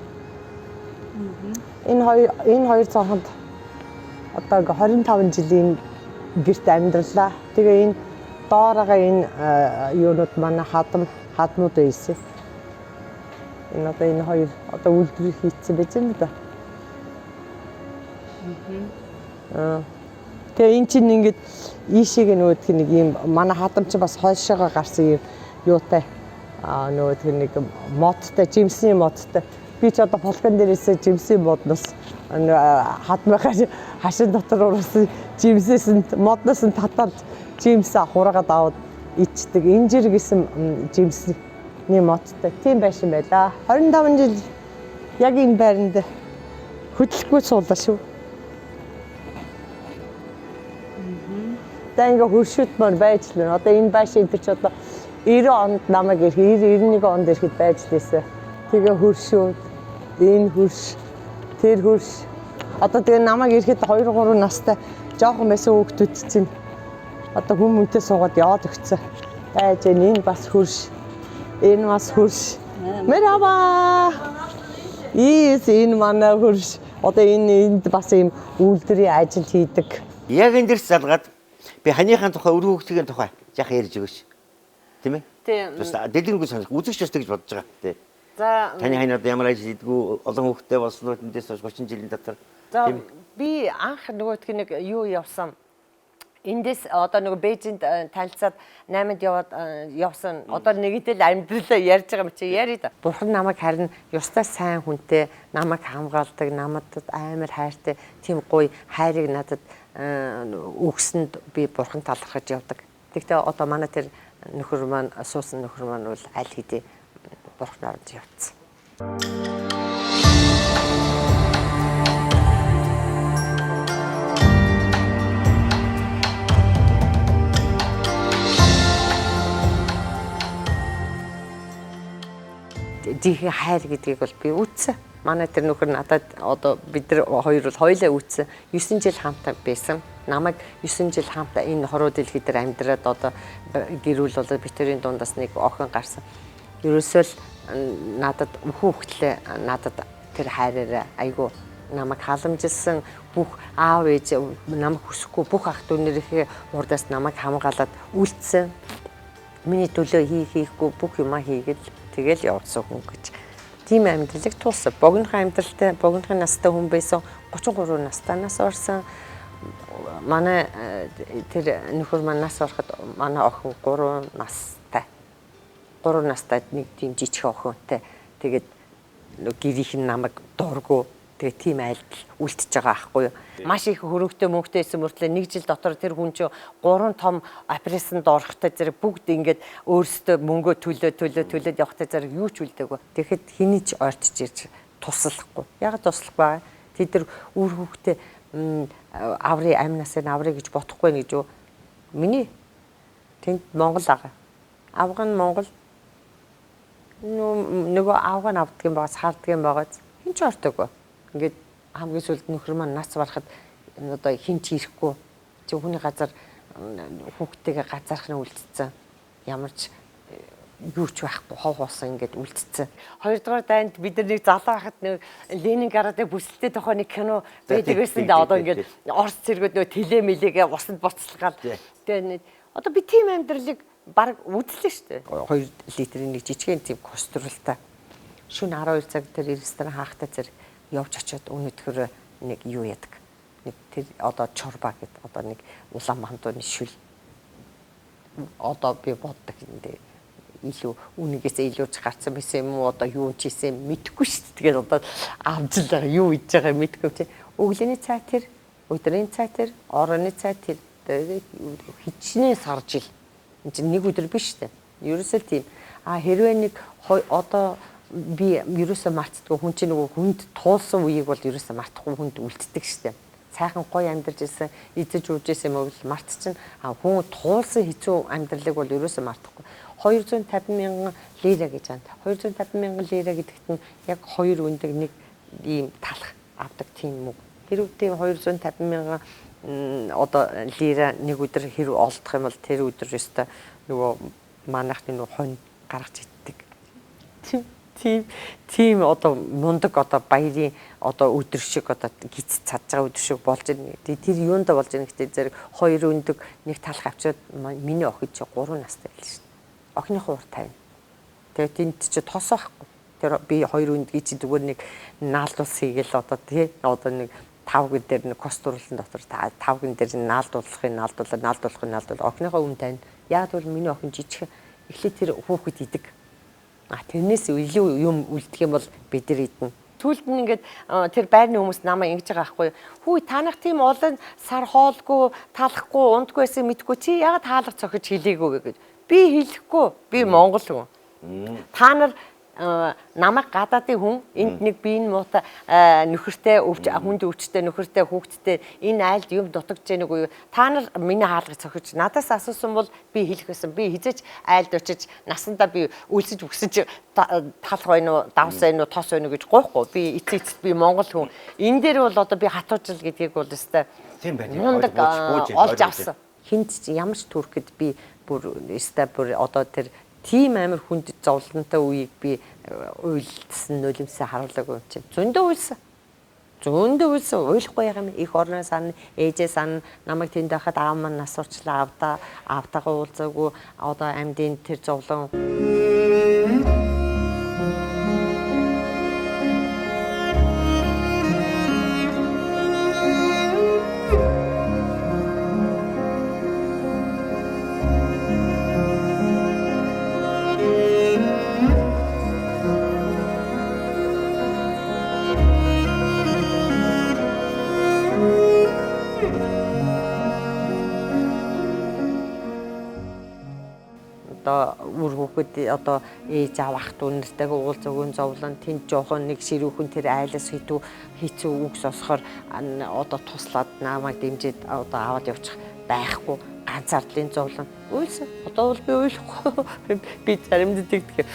Энэ хоёр цонхонд одоо 25 жилийн гэрт амьдралаа. Тэгээ энэ доороо энэ юунууд манай хадмууд байсан. Энэ одоо энэ хоёр одоо үйлдвэр хийцэн байж юм да. Тэгээ эн чинь ингээд ийшээг нөгөөх нэг юм манай хадам чинь бас хойшоогоо гарсан юм юутай нөгөөх нэг модтай жимсний модтай. Би ч одоо полкан дээрээс жимсний модноос хадмахаа хашин дотор уурсан жимсээс модноос нь татаад жимсээ хураагаад аваад ичдэг. Инжир гэсэн жимсний модтай. Тийм байшин байлаа. 25 жил яг энэ байранд хөдлөхгүй суулаа шүү. Тэгээ ингээ хөршөд мөр байж л байна. Одоо энэ байшин энэ ч одоо 90 онд намайг ирэх 91 онд ирэхэд байж лээсэ. Тэгээ хөршөөд энэ хөрш тэр хөрш одоо тэгээ намайг ирэхэд 2 3 настай жоохон байсан хүүхдүүд чинь одоо хүмүүнтэй суугаад яваад өгцөө. Байж энэ бас хөрш. Энэ бас хөрш. Merhaba. Энэ манай хөрш. Одоо энд бас ийм үйлдвэрийн ажил хийдэг. Яг энэ дэрс залгаад би ханийхаа тухай өр хөвгтгийн тухай яах ярьж өгөөш. Тийм ээ? Тийм. Дэлгэрэнгүй санах үзэгч бас тэгж бодож байгаа. Тий. За таны ханаад ямар ажил хийдгүү олон хүүхдтэй болсноо тэндээс 30 жилийн дотор. За би анх нөгөөтг нэг юу явсан. Эндээс одоо нөгөө Бээжинд танилцаад 8-нд явсан. Одоо нэгдэл амьдралаа ярьж байгаа юм чи яри да. Бурхан намайг харин ёстой сайн хүнтэй, намайг хамгаалдаг, намайг амар хайртай, тийм гоё хайрыг надад өгсөнд би бурхан талархаж явдаг. Тэгтээ одоо манай тэр нөхөр маань суусан нөхөр маань бол аль хэдийн бурхнаар явцсан. Дихи хайр гэдгийг бол би үтсэн. Манай тэр нөхөр надад одоо бид нар хоёр бол хоёулаа үтсэн. 9 жил хамтаа байсан. Намайг 9 жил хамтаа энэ хоруу дэлхий дээр амьдраад одоо гэрүүл болоод битэрийн дундаас нэг охин гарсан. Ерөөсөө л надад хүүхдлээ надад тэр хайраараа айгу намайг халамжилсан бүх аав ээж намайг хүсэхгүй бүх ах дүүнэрийнхээ урдаас намайг хамгаалаад үлдсэн. Миний төлөө хийхгүй бүх юмаа хийгээд тэгэл явуулсан хүн гэж. Тийм амьдралыг туулсан. Богинохон амьдралтай, богинохон настай хүн байсан. 33 настайнаас орсон. Манай тэр нөхөр манаас ороход манай охин 3 настай. 3 настай нэг тийм жижиг охинтой. Тэгээд гэрийнх нь намайг дургу. Тэгээ тийм айлтал үлдчихэж байгаа аахгүй юу. Маш их хөрөнгөтэй мөнгөтэй байсан мөртлөө 1 жил дотор тэр хүн чинь 3 том операцанд орохтой зэрэг бүгд ингээд өөрсдөө мөнгөө төлөөд явахтай зэрэг юу ч үлдээгүй. Тэгэхэд хэний ч ойртож ирж туслахгүй. Яг туслах баа. Тэд нар үр хөвгтэй аврын амнаас нь аврыг гэж бодохгүй нэ гэж юу. Миний тэнд Монгол ага. Авга нь Монгол нөгөө авга нь авдаг юм байгаас хаардаг юм байгаас хин ч ойртойгүй. Ингээд хамгийн сүүлд нөхөр маань нац барахад одоо хинч ирэхгүй чи хүний газар хүүхдтэйгээ газарх нь үлдсэн ямар ч юу ч байхгүй хов хоосон ингээд үлдсэн. Хоёрдугаар дайнд бид нар нэг залуу хахад нэг Ленинградын бүсэлтэй тухай нэг кино байдаг байсан да одоо ингээд Орос цэргүүд нөө тэлээ мэлээгээ усанд буцалгаал. Тэгээ одоо би тийм амьдралыг баг үзлээ шүү дээ. 2 литрийн нэг жижигэн тийм костролтай шөнө 12 цаг тэр ресторан хаахтай зэрэг явж очиод өнөдгөр нэг юу яадаг. Нэг тэр одоо чорба гэдэг одоо нэг улаан мандууны шүл. Одоо би боддог энэ илүү үнийгээс илүүж гарсан байсан юм уу одоо юу ч хийсэн мэдэхгүй шүү дээ. Тэгээд одоо авч л байгаа юу хийж байгаа мэдэхгүй чи. Өглөөний цай тэр, өдрийн цай тэр, орооны цай тэр хичнээн сарж ил. Энд чинь нэг өдөр биш дээ. Ерөөсөө тийм. Хэрвээ нэг одоо би ерөөсөө мартдаггүй хүн чинь нөгөө хүнд туулсан үеийг бол ерөөсөө мартахгүй хүнд үлддэг штеп. Сайхан гоё амьдарч ирсэн, эзэж ууж ирсэн юм бол мартчихна. Хүн туулсан хэцүү амьдралыг бол ерөөсөө мартахгүй. 250,000 лира гэж байна. 250,000 лира гэдэгт нь яг 2 өндөг нэг ийм талах авдаг тийм үг. Тэр үедээ 250,000 одоо лира нэг өдөр хэрэг олдох юм бол тэр өдөр өстө нөгөө манайхны нөгөө хонь гаргаж иддэг. тийм одоо мундаг одоо баярын одоо өдөр шиг одоо гиз цадж байгаа өдөр шиг болж байна. Тэр юунд болж байна гэхдээ зэрэг хоёр өндөг нэг талх авчиад миний охид чи 3 настай байл шүү дээ. Охиныхоо урт тавина. Тэгээд тэнд чи тос байхгүй. Тэр би хоёр өндгийг чи зүгээр нэг наалдуулс хийгээл одоо тий одоо нэг 5 гин дээр нэг костурлан дотор 5 гин дээр наалдуулах охиныхоо өмнө тань. Яг бол миний охин жижиг эхлээд тэр хүүхэд идэг. Тэрнээс илүү юм үлдэх юм бол бид нар идэнэ. Түлд нь ингээд тэр байрны хүмүүс намайг ингэж байгаа байхгүй. Хүү танах тийм олон сар хоолгүй, талахгүй, ундгүй байсан мэдгүй чи ягаад хаалга цохиж хэлээгүй вэ гэж. Би хэлэхгүй. Би монгол хүн. Та нар намайг гадаадын хүн энд нэг биеийн муутай нөхөртэй хүнд өвчтэй нөхөртэй хүүхэдтэй энэ айлд юм дутагдж яаг уу та нар миний хаалгыг цохиж надаас асуусан бол би хэлэх байсан би хизээч айлд очиж насандаа би үлсэж үгсэж талах байна уу давс байна уу тос байна уу гэж гоохгүй би эцэст би монгол хүн энэ дээр бол одоо би хатуужил гэдгийг бол өстой тийм байна мундаг олж авсан хинт ямар ч төрөхөд би бүр өстой бүр одоо тэр тийм амар хүнд зовлонтой үеийг би уйлдсан нулимсаа харуулаагүй юм чинь. Зөндөө уйлсан. Уйлахгүй юм. Их орноо сан, ээжээ сан, намайг тэнд байхад аав маань нас урчлаа аавтайгаа уулзаагүй. Одоо амьдын тэр зовлон. Үр хүүхэд одоо ээж аав ах дүү нартэйгээ уулзаагүй зовлон тэнд жоохон нэг ширүүхэн тэр айлаас хэцүү үг сонсохоор одоо туслаад намайг дэмжиж одоо аваад явчих байхгүй ганцаардлын зовлон уйлсан одоо бол би уйлахгүй би заримдаа тэгдэг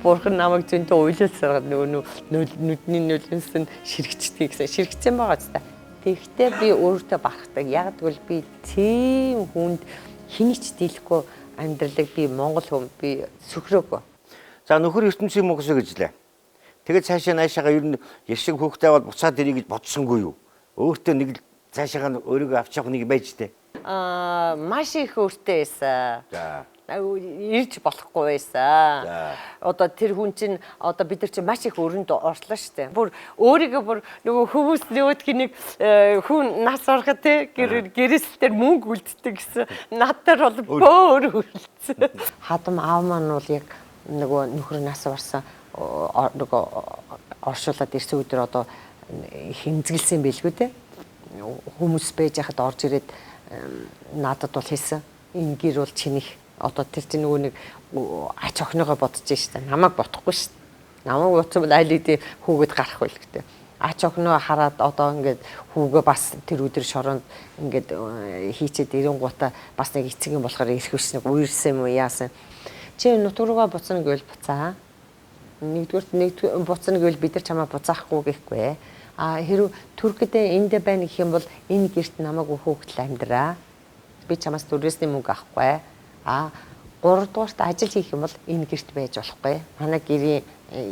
бурхан намайг зөндөө уйлуулсаар нүдний нөлөөс нь ширэгчдэг гэсэн ширэгцэн байгаа ч та тэгтээ би өөртөө багтдаг яг тэгвэл би тийм хүнд хинийч дийлэхгүй амьдралыг би монгол хүн би сөхрөөгүй. За нөхөр ертөнцийн мөнгөсөө гэжлээ. Тэгээд цаашаа наашаага ер нь яшиг хүүхдээ бол буцаад ирэх гэж бодсонгүй юу? Өөртөө нэг л цаашаага өөрийгөө авч явах нэг байж тээ. Маш их өөртөө байсан. За. Ирж болохгүй байсан. Одоо тэр хүн чинь одоо бид нар чинь маш их өрөнд орслоо шүү дээ. Бүр өөрийгөө бүр нөгөө хүмүүс нөгөөдх нэг хүн нас ороход те гэрээсэл дээр мөнгө үлддэг гэсэн. Над дээр бол бөөр үлдсэн. Хадам аав маань бол яг нөгөө нөхөр нас орсон нөгөө оршуулад ирсэн өдөр одоо хэмзгэлсэн байлгүй те. Хүмүүс байж хахад орж ирээд надад бол хэлсэн. Энэ гэр бол чинийх одоо тэр чинь нөгөө нэг ач охиныгоо бодож штэ намайг бодохгүй штэ намайг бодсон бол аль хэдийн хүүгэд гарах байл гэдэг ач охиноо хараад одоо ингээд хүүгээ бас тэр өдөр шороонд ингээд хийчээд ирэнгуудаа бас нэг эцэг юм болохоор ирэх биш нэг уурсан юм уу яасан чи нутг руугаа буцна гэвэл буцаа нэгдүгээр буцна гэвэл бид нар чамаа буцаахгүй гэхгүй хэрв Туркид энд байна гэх юм бол энэ гэрт намайг хүүхдэл амьдраа би чамаас төрөөсний мөнгө авахгүй 3 дугаарт ажил хийх юм бол энэ гэрт байж болохгүй. Манай гэрийн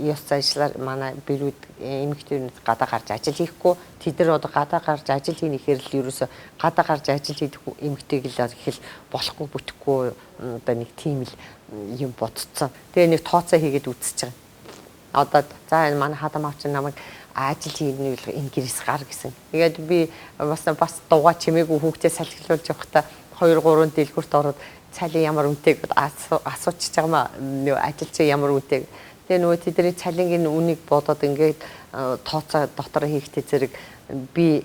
ёс заншлаар манай бэрүүд эмэгтэйнүүд гадаа гарч ажил хийхгүй. Тэд нар одоо гадаа гарч ажил хийхээр л ерөөсө гадаа гарч ажил хийх эмэгтэйг л ихэл болохгүй бүтэхгүй одоо нэг тийм л юм бодцсон. Тэгээ нэг тооцоо хийгээд үзэж байгаа. Одоо за манай хадам авч намайг ажил хийгний үл энэ гэрээс гар гэсэн. Тэгээд би бас дууга чимээгүй хүүхдээ салхилуулж явахдаа 2-3 дэлгүрт ороод цалин ямар үнэтэйг асуучих байгаа маа ажил чи ямар үнэтэй. Тэгээ нөгөө тэдний цалингийн үнийг бодоод ингээд тооцоо дотор хийхдээ зэрэг би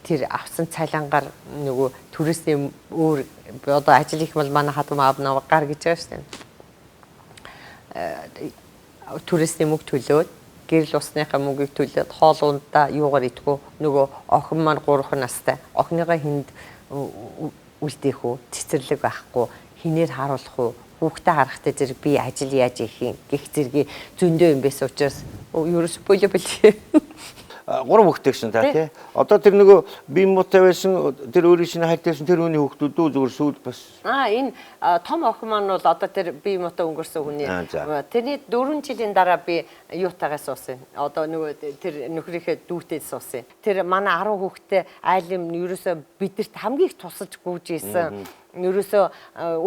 тэр авсан цалингаар нөгөө төрөөсний өөр одоо ажил их бол манай хадам аав наваа гар гэж байгаа шүү дээ. Төрөөсний мөнгө төлөөд гэрэл усныхаа мөнгийг төлөөд хоол ундаа юугаар идэггүй нөгөө охин маань 3 настай охиныгоо хүнд үлдээх үү цэцэрлэг байхгүй хинээр харуулах уу хүүхдээ харахтай зэрэг би ажил яаж хийх юм гэх зэрэг зөндөө юм байсан учраас ерөөс болоо 3 хүүхэдтэй гэсэн та тий. Одоо тэр нөгөө бие муутай байсан тэр өөрийн шинэ хайлтайсан тэр хүний хүүхдүүд дүү зүгээр сүйд бас. Энэ том охин маань бол одоо тэр бие муутай өнгөрсөн хүний тэрний 4 жилийн дараа би юутаагаас суусан. Одоо нөгөө тэр нөхрийнхээ дүүтэй суусан. Тэр манай 10 хүүхэдтэй айлм ерөөсө бидэрт хамгийн их тусалж гүйж исэн. Ерөөсөө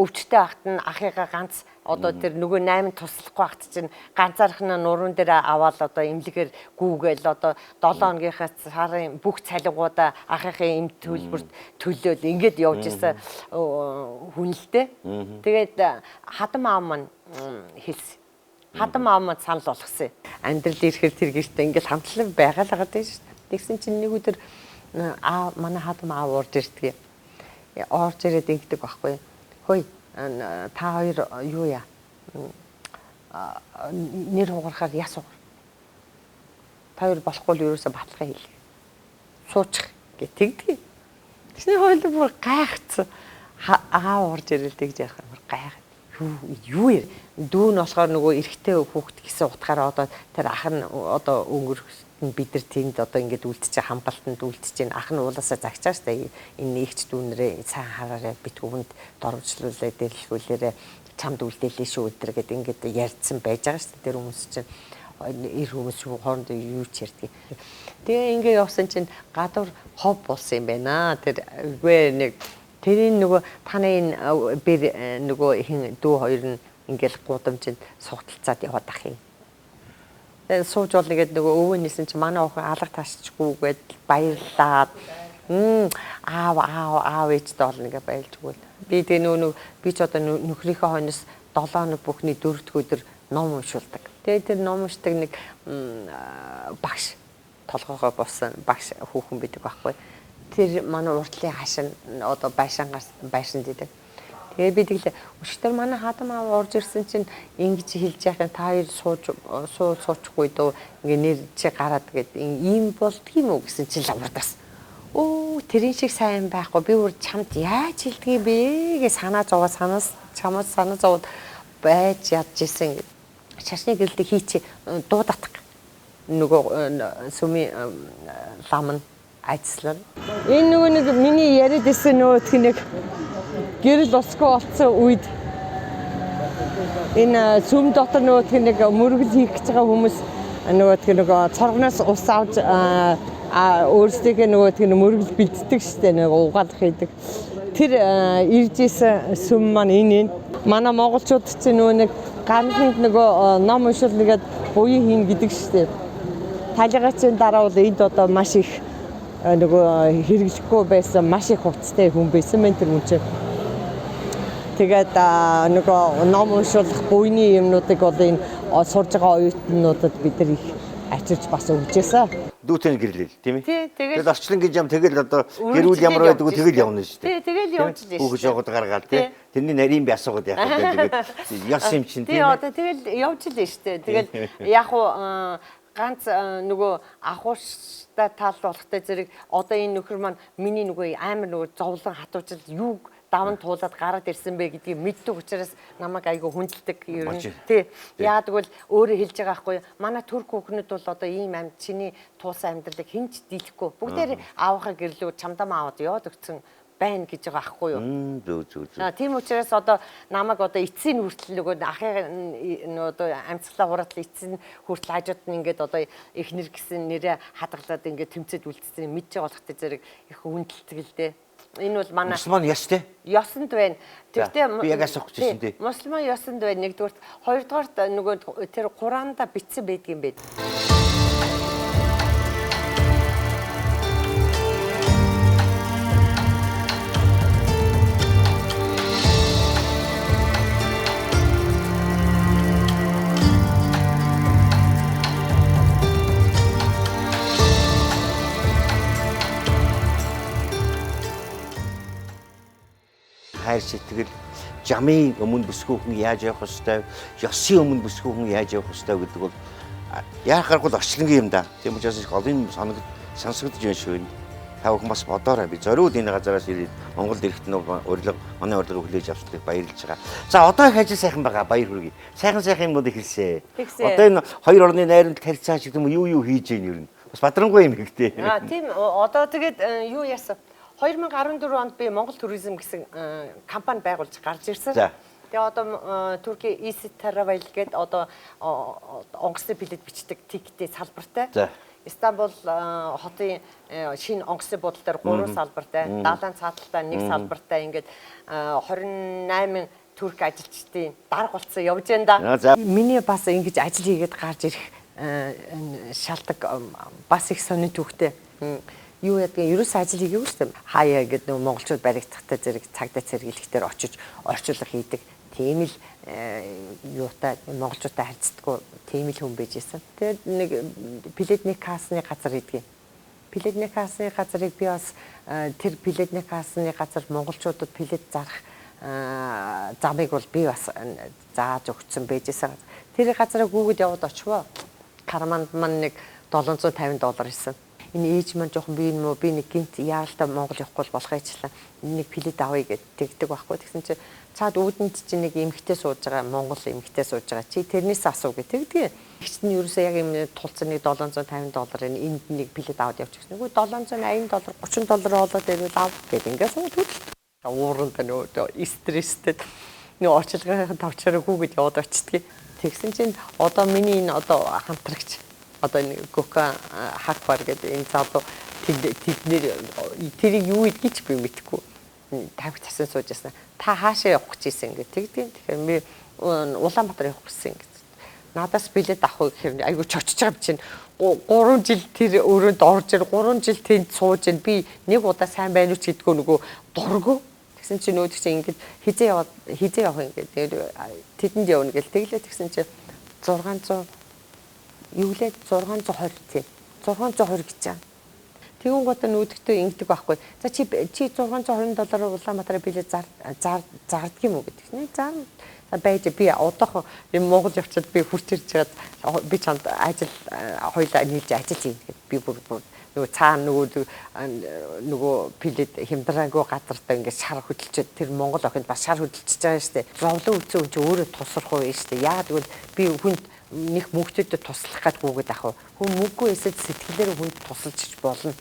өвчтэй ахт нь ахыгаа ганц одоо тэр нөгөө 8 туслахгүй ахт чинь ганцаархнаа нуруунд дээр аваад одоо имлэгээр гүүгээл одоо 7 хоногийнхаа сарын бүх цалингуудаа ахыхын эм төлбөрт төлөөл ингээд явж исэн хүнэлтэй. Тэгээд хадам аав маань хэлсэн. Хадам аав маань санал болгосон. Амьдрал ирэхээр тэр гэртээ ингээд хамтлаг байгаалгаад байж шээ. Тэгсэн чинь нэг өдөр манай хадам аав урд ирдэг. Орж ирээд ингэдэг байхгүй. Хөөе та хоёр юу яа? Нэр хугарахаар яс хугар. Та хоёр болохгүй л ерөөсө баталгаа хийлээ. Суучих гэх тэгдэг. Тэсний хойлоо бүр гайхацсан. Аав орж ирэл тэгж яхаар бүр гайхаад. Юу яа? Дүү нь болохоор нөгөө эрэгтэй хүүхэд гэсэн утгаараа одоо тэр ах нь одоо бид нар тэнд одоо ингээд үлдчихэ хамгаалтанд үлдчихэж ах нь уулаасаа загчаа штэ энэ нэгч дүүнрээ сайн хараарай битгүүнд дорвчлуулаа дэрлхүүлээрэ чамд үлдээлээ шүү өдр гэд ингээд ярьдсан байж байгаа штэ тэр хүмүүс чинь эр хүмүүс хоорондоо юу ч ярьдаг. Тэгээ ингээд явсан чинь гадуур хов болсон юм байна. Тэр үгүй нэг тэрийн нөгөө таны бэр нөгөө хин дүү хоёр нь ингээд гудамжинд сугталцаад яваад ах юм. Сууж болно гэдэг нөгөө өвөнийсэн чи манай охин алга ташчгүйгээд баярлаад аав ээжтэй болно гэж баярлж өгвөл би тэгээ нөгөө би ч одоо нөхрийнхөө хойноос 7 хоног бүхний 4 дахь өдөр ном уншуулдаг. Тэгээ тэр ном уншдаг нэг багш толгоогоо бовсон багш хүүхэн бидэг байхгүй. Тэр манай уртлын хашин одоо байшин дэдэг. Тэгээ би тэглээ өчтөр манай хадам аав орж ирсэн чинь ингэж хэлж яхаа та хоёр суучихгүй дөө ингээ нэр чи гараад гээд ийм болдгийм үү гэсэн чинь ламардаас. Тэрийн шиг сайн байхгүй би өөр чамд яаж хэлдгийг бэ гэж санаа зовоод байж ядчихсэн. Шашны гэрэлтэй хийчи дуудатах нөгөө сүми лам нь айцлаа. Энэ нөгөө нэг миний яриад исэн нөгөөх нэг гэрэл босгүй болсон үед энэ сүм дотор нөгөөх нэг мөргөл хийх гэж байгаа хүмүүс нөгөөх нэг цоргоноос ус авч өөрсдөө нөгөөх нэг мөргөл бэлддэг штэ нэг угаалах хийдэг. Тэр ирж исэн сүм маань энэ манай монголчууд чинь нөгөө нэг ганцнд нөгөө ном уншуулнагээд буян хийн гэдэг штэ. Талигачийн дараа бол энд одоо маш их нөгөө хэрэглэхгүй байсан маш их хувцастай хүн байсан мэн тэр хүн чинь. Тэгээд нөгөө ном уншуулах буйны юмнуудыг бол энэ сурж байгаа оюутнуудад бид нар их ачирч бас өгчээсэн. Дүүтэн гэрлэл тийм ээ. Тэгээд орчлон гэж юм тэгэл одоо гэрүүл ямар байдгүй тэгэл явна шүү дээ. Тэгэл явж л шүү. Хүүхэж яваад гаргаад тийм. Тэрний нарийн би асуугаад яах вэ тэгээд яс юм чинь тийм. Одоо тэгэл явж л шүү дээ. Тэгэл яг уу ганц нөгөө ахууштай тал болохтой зэрэг одоо энэ нөхөр маань миний нөгөө амар нөгөө зовлон хатуужил юу даван туулаад гараад ирсэн бэ гэдгийг мэддэг учраас намайг айгүй хүндэлдэг ер нь тий. Яадаг бол өөрөө хэлж байгаа байхгүй манай түрк хүүхнүүд бол одоо ийм амьд чиний туусан амьдралыг хинч дийлэхгүй бүгдээр аавынхаа гэрлүү чамдаа аваад яваад өгсөн байна гэж байгаа байхгүй юу. Зүг. Тийм учраас одоо намайг одоо эцсийн хүртэл нөгөө ахын одоо амьсгалаа хураатал эцсийн хүртэл хажууд нь ингээд одоо эхнэр гэсэн нэрээ хадгалаад ингээд тэмцээд үлдсэн мэдж байгаа болохтой зэрэг их хүндэлдэг л дээ. Энэ бол манай мусульман яс те. Ёсонд байна. Тэгтээ би яг асуух гэсэн дээ. Мусульман ёсонд байна. Нэгдүгээрт, хоёрдугаарт нөгөө тэр Куранда бичсэн байдаг юм бэ. Хайр сэтгэл жамын өмнө бүсгүй хүн яаж явах ёстой, ёсын өмнө бүсгүй хүн яаж явах ёстой гэдэг бол яахаар бол орчлонгийн юм да. Тийм учраас их олон сонсогдож байна шүү. Та бүхэн бас бодоорой. Би зориуд энэ газараас ирээд Монголд ирэхэд урилга манай урилга хүлээж авсдаг баярлж байгаа. За одоо их ажил сайхан байгаа баяр хүргэе. Сайхан юмнууд эхэлсэн. Одоо энэ хоёр орны найрамд харьцаа ч гэдэг юм юу хийж ийн ер нь. Бас бадрангүй юм ихтэй. Тийм одоо тэгээд юу яасан? 2014 онд би Монгол туризм гэсэн компани байгуулж гарч ирсэн. За. Тэгээ одоо Турки Easy Travel гэдэг одоо онгоцны билет бичдэг тикетийн салбартай. За. Истанбул хотын шинэ онгоцны буудлын дээр 3 салбартай, даалан цааталтай 1 салбартай ингээд 28 турк ажилчдын дарга болцсон явж байна да. Миний бас ингэж ажил хийгээд гарч ирэх шалтак бас их сонин түүхтэй. Юу ядгийг ерөөс ажил хийгээгүй шүү дээ. Хаяа гэдэг нэг монголчууд баригдахтай зэрэг цагдаа цэргэлэгтэр очиж орчуулга хийдэг. Тийм л юутай монголчуудтай харьцдаггүй тийм л хүн байж исэн. Тэгээд нэг билетний кассны газар идэгэн. Билетний кассны газрыг би бас тэр билетний кассны газар монголчуудад билет зарах замыг бол би бас зааж өгсөн байж исэн. Тэр газараа гүгэд яваад очивоо. Карманд маань нэг $750 исэн. Энэ ээж маань жоохон би нэг гинт яаралтай Монгол явахгүй болох ажлаа. Нэг билет авъя гэд тэгдэг байхгүй. Тэгсэн чинь цаад үүдэнд чинь нэг эмэгтэй сууж байгаа Монгол эмэгтэй сууж байгаа. Чи тэрнээс асуу гэ тэгдэг. Игч нь ерөөсөө яг юм тулцсан нэг $750 энд нэг билет аваад явчих гэсэн. Нөгөө $780 $30 олоод ирвэл ав гэд ингээд сууд хөдөлт. Ууранд нөө стресстэй нөө орчилгын тавчаараа гүгэд яваад очтгийг. Тэгсэн чинь одоо миний энэ одоо хамтрагч одоо нэг Гока хакбар гэдэг энэ залуу тэднэр тэрийг юу идэж би мэдэхгүй. Тавиг тасан сууж ясна. Та хаашаа явах гэж ийсэн ингээд тэгдэг. Тэгэхээр би Улаанбаатар явах гэсэн ингээд. Надаас билет авах гэхээр айгу чочж байгаа чинь 3 жил тэр өрөөнд орж ир 3 жил тэнд сууж ир би нэг удаа сайн байна уу ч гэдгөө нөгөө дургу. Тэгсэн чинь нөөдөг чинь ингээд хизээ явах ингээд тэдэнд явна гэл тэглээ тэгсэн чинь 600 юу лээ 620 тийм 620 гэж байгаа. Тэгүн гоо нүүдэгтэй ингэдэг байхгүй. За чи $620 Улаанбаатараа билет зардаг юм уу гэдэг. Нэ зар байж би одоохон Монгол явчаад би хурц ирж чад би чамд ажил хоёлаа нийлж ажиллаж юм гэхэд би бүр нөгөө цаана нөгөө билет хямдраагүй газартаа ингээд шар хөдөлчөөд тэр Монгол охинд бас шар хөдөлчихөж байгаа шүү дээ. Зовлон үцэн хүн чи өөрөө тусрах уу шүү дээ. Яа тэгвэл би хүнд нэг мөнгөдөд туслах гэж гүгээд ах. Хүн мөнгөгүй эсэд сэтгэлээр хүнд тусалж болно.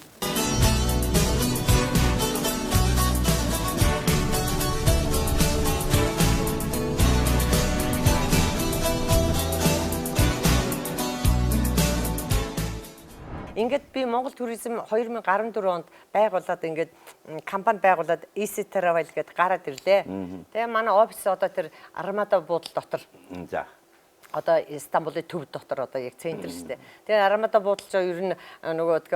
Ингээд би Монгол туризм 2014 онд байгуулад ингээд компани байгуулад Easy Travel гэдээ гараад ирлээ. Тэгээ манай офис одоо тэр Армада буудлын дотор. За. Одоо Истанбулын төв дотор одоо яг центр шүү дээ. Тэгээ Армада буудлч ер нь нөгөө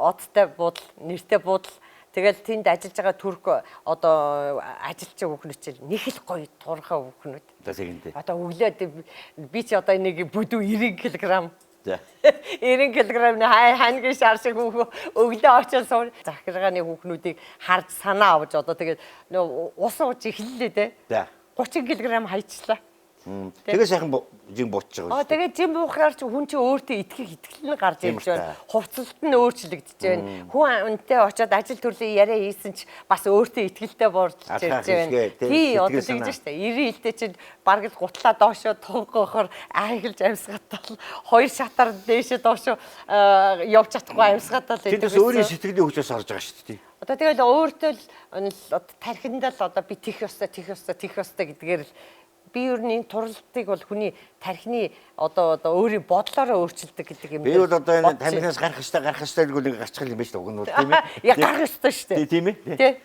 одтой буудал, нэртэй буудал. Тэгэл тэнд ажиллаж байгаа турк одоо ажиллаж байгаа хүүхнүүд нэг л гоё турхаа хүүхнүүд. Одоо тэгэнтэй. Одоо өглөөд би чи одоо нэг бүдүү 90 кг. За. 90 кг-ны хангийн шар шиг өглөө очиж суур захиргааны хүүхнүүдийг харж санаа авч одоо тэгээд ус ууж эхэллээ те. За. 30 кг хайчлаа. Тэгээ сайхан жин буутж байгаа. Тэгээ жин буухаар чи хүн чи өөртөө итгэл нь гарч ирж байна. Хувцалт нь өөрчлөгдөж байна. Хүн үнтэй очиод ажил төрлийн яриа хийсэн ч бас өөртөө итгэлтэй борж ирж байна. Тий, одоо тэгж штэ. 90 хилтэй чинь бараг л гутлаа доошоо тунгохоор айглж амьсгатал хоёр шатар дээшээ доошоо явж чадахгүй амьсгатал. Тэндээс өөрийн сэтгэлийн хүчээс орж байгаа шүү дээ. Одоо тэгэл өөртөө л тархиндаа л одоо би тэх ёстой гэдгээр л би ер нь энэ туралтыг бол хүний тархины одоо өөрийн бодлороо өөрчилдөг гэдэг юм. Би бол одоо энэ тархинаас гарах ёстой гэдэг нэг гарчих юм байна шүү дээ. Уг нь бол тийм ээ. Яг гарах ёстой шүү дээ. Тийм ээ.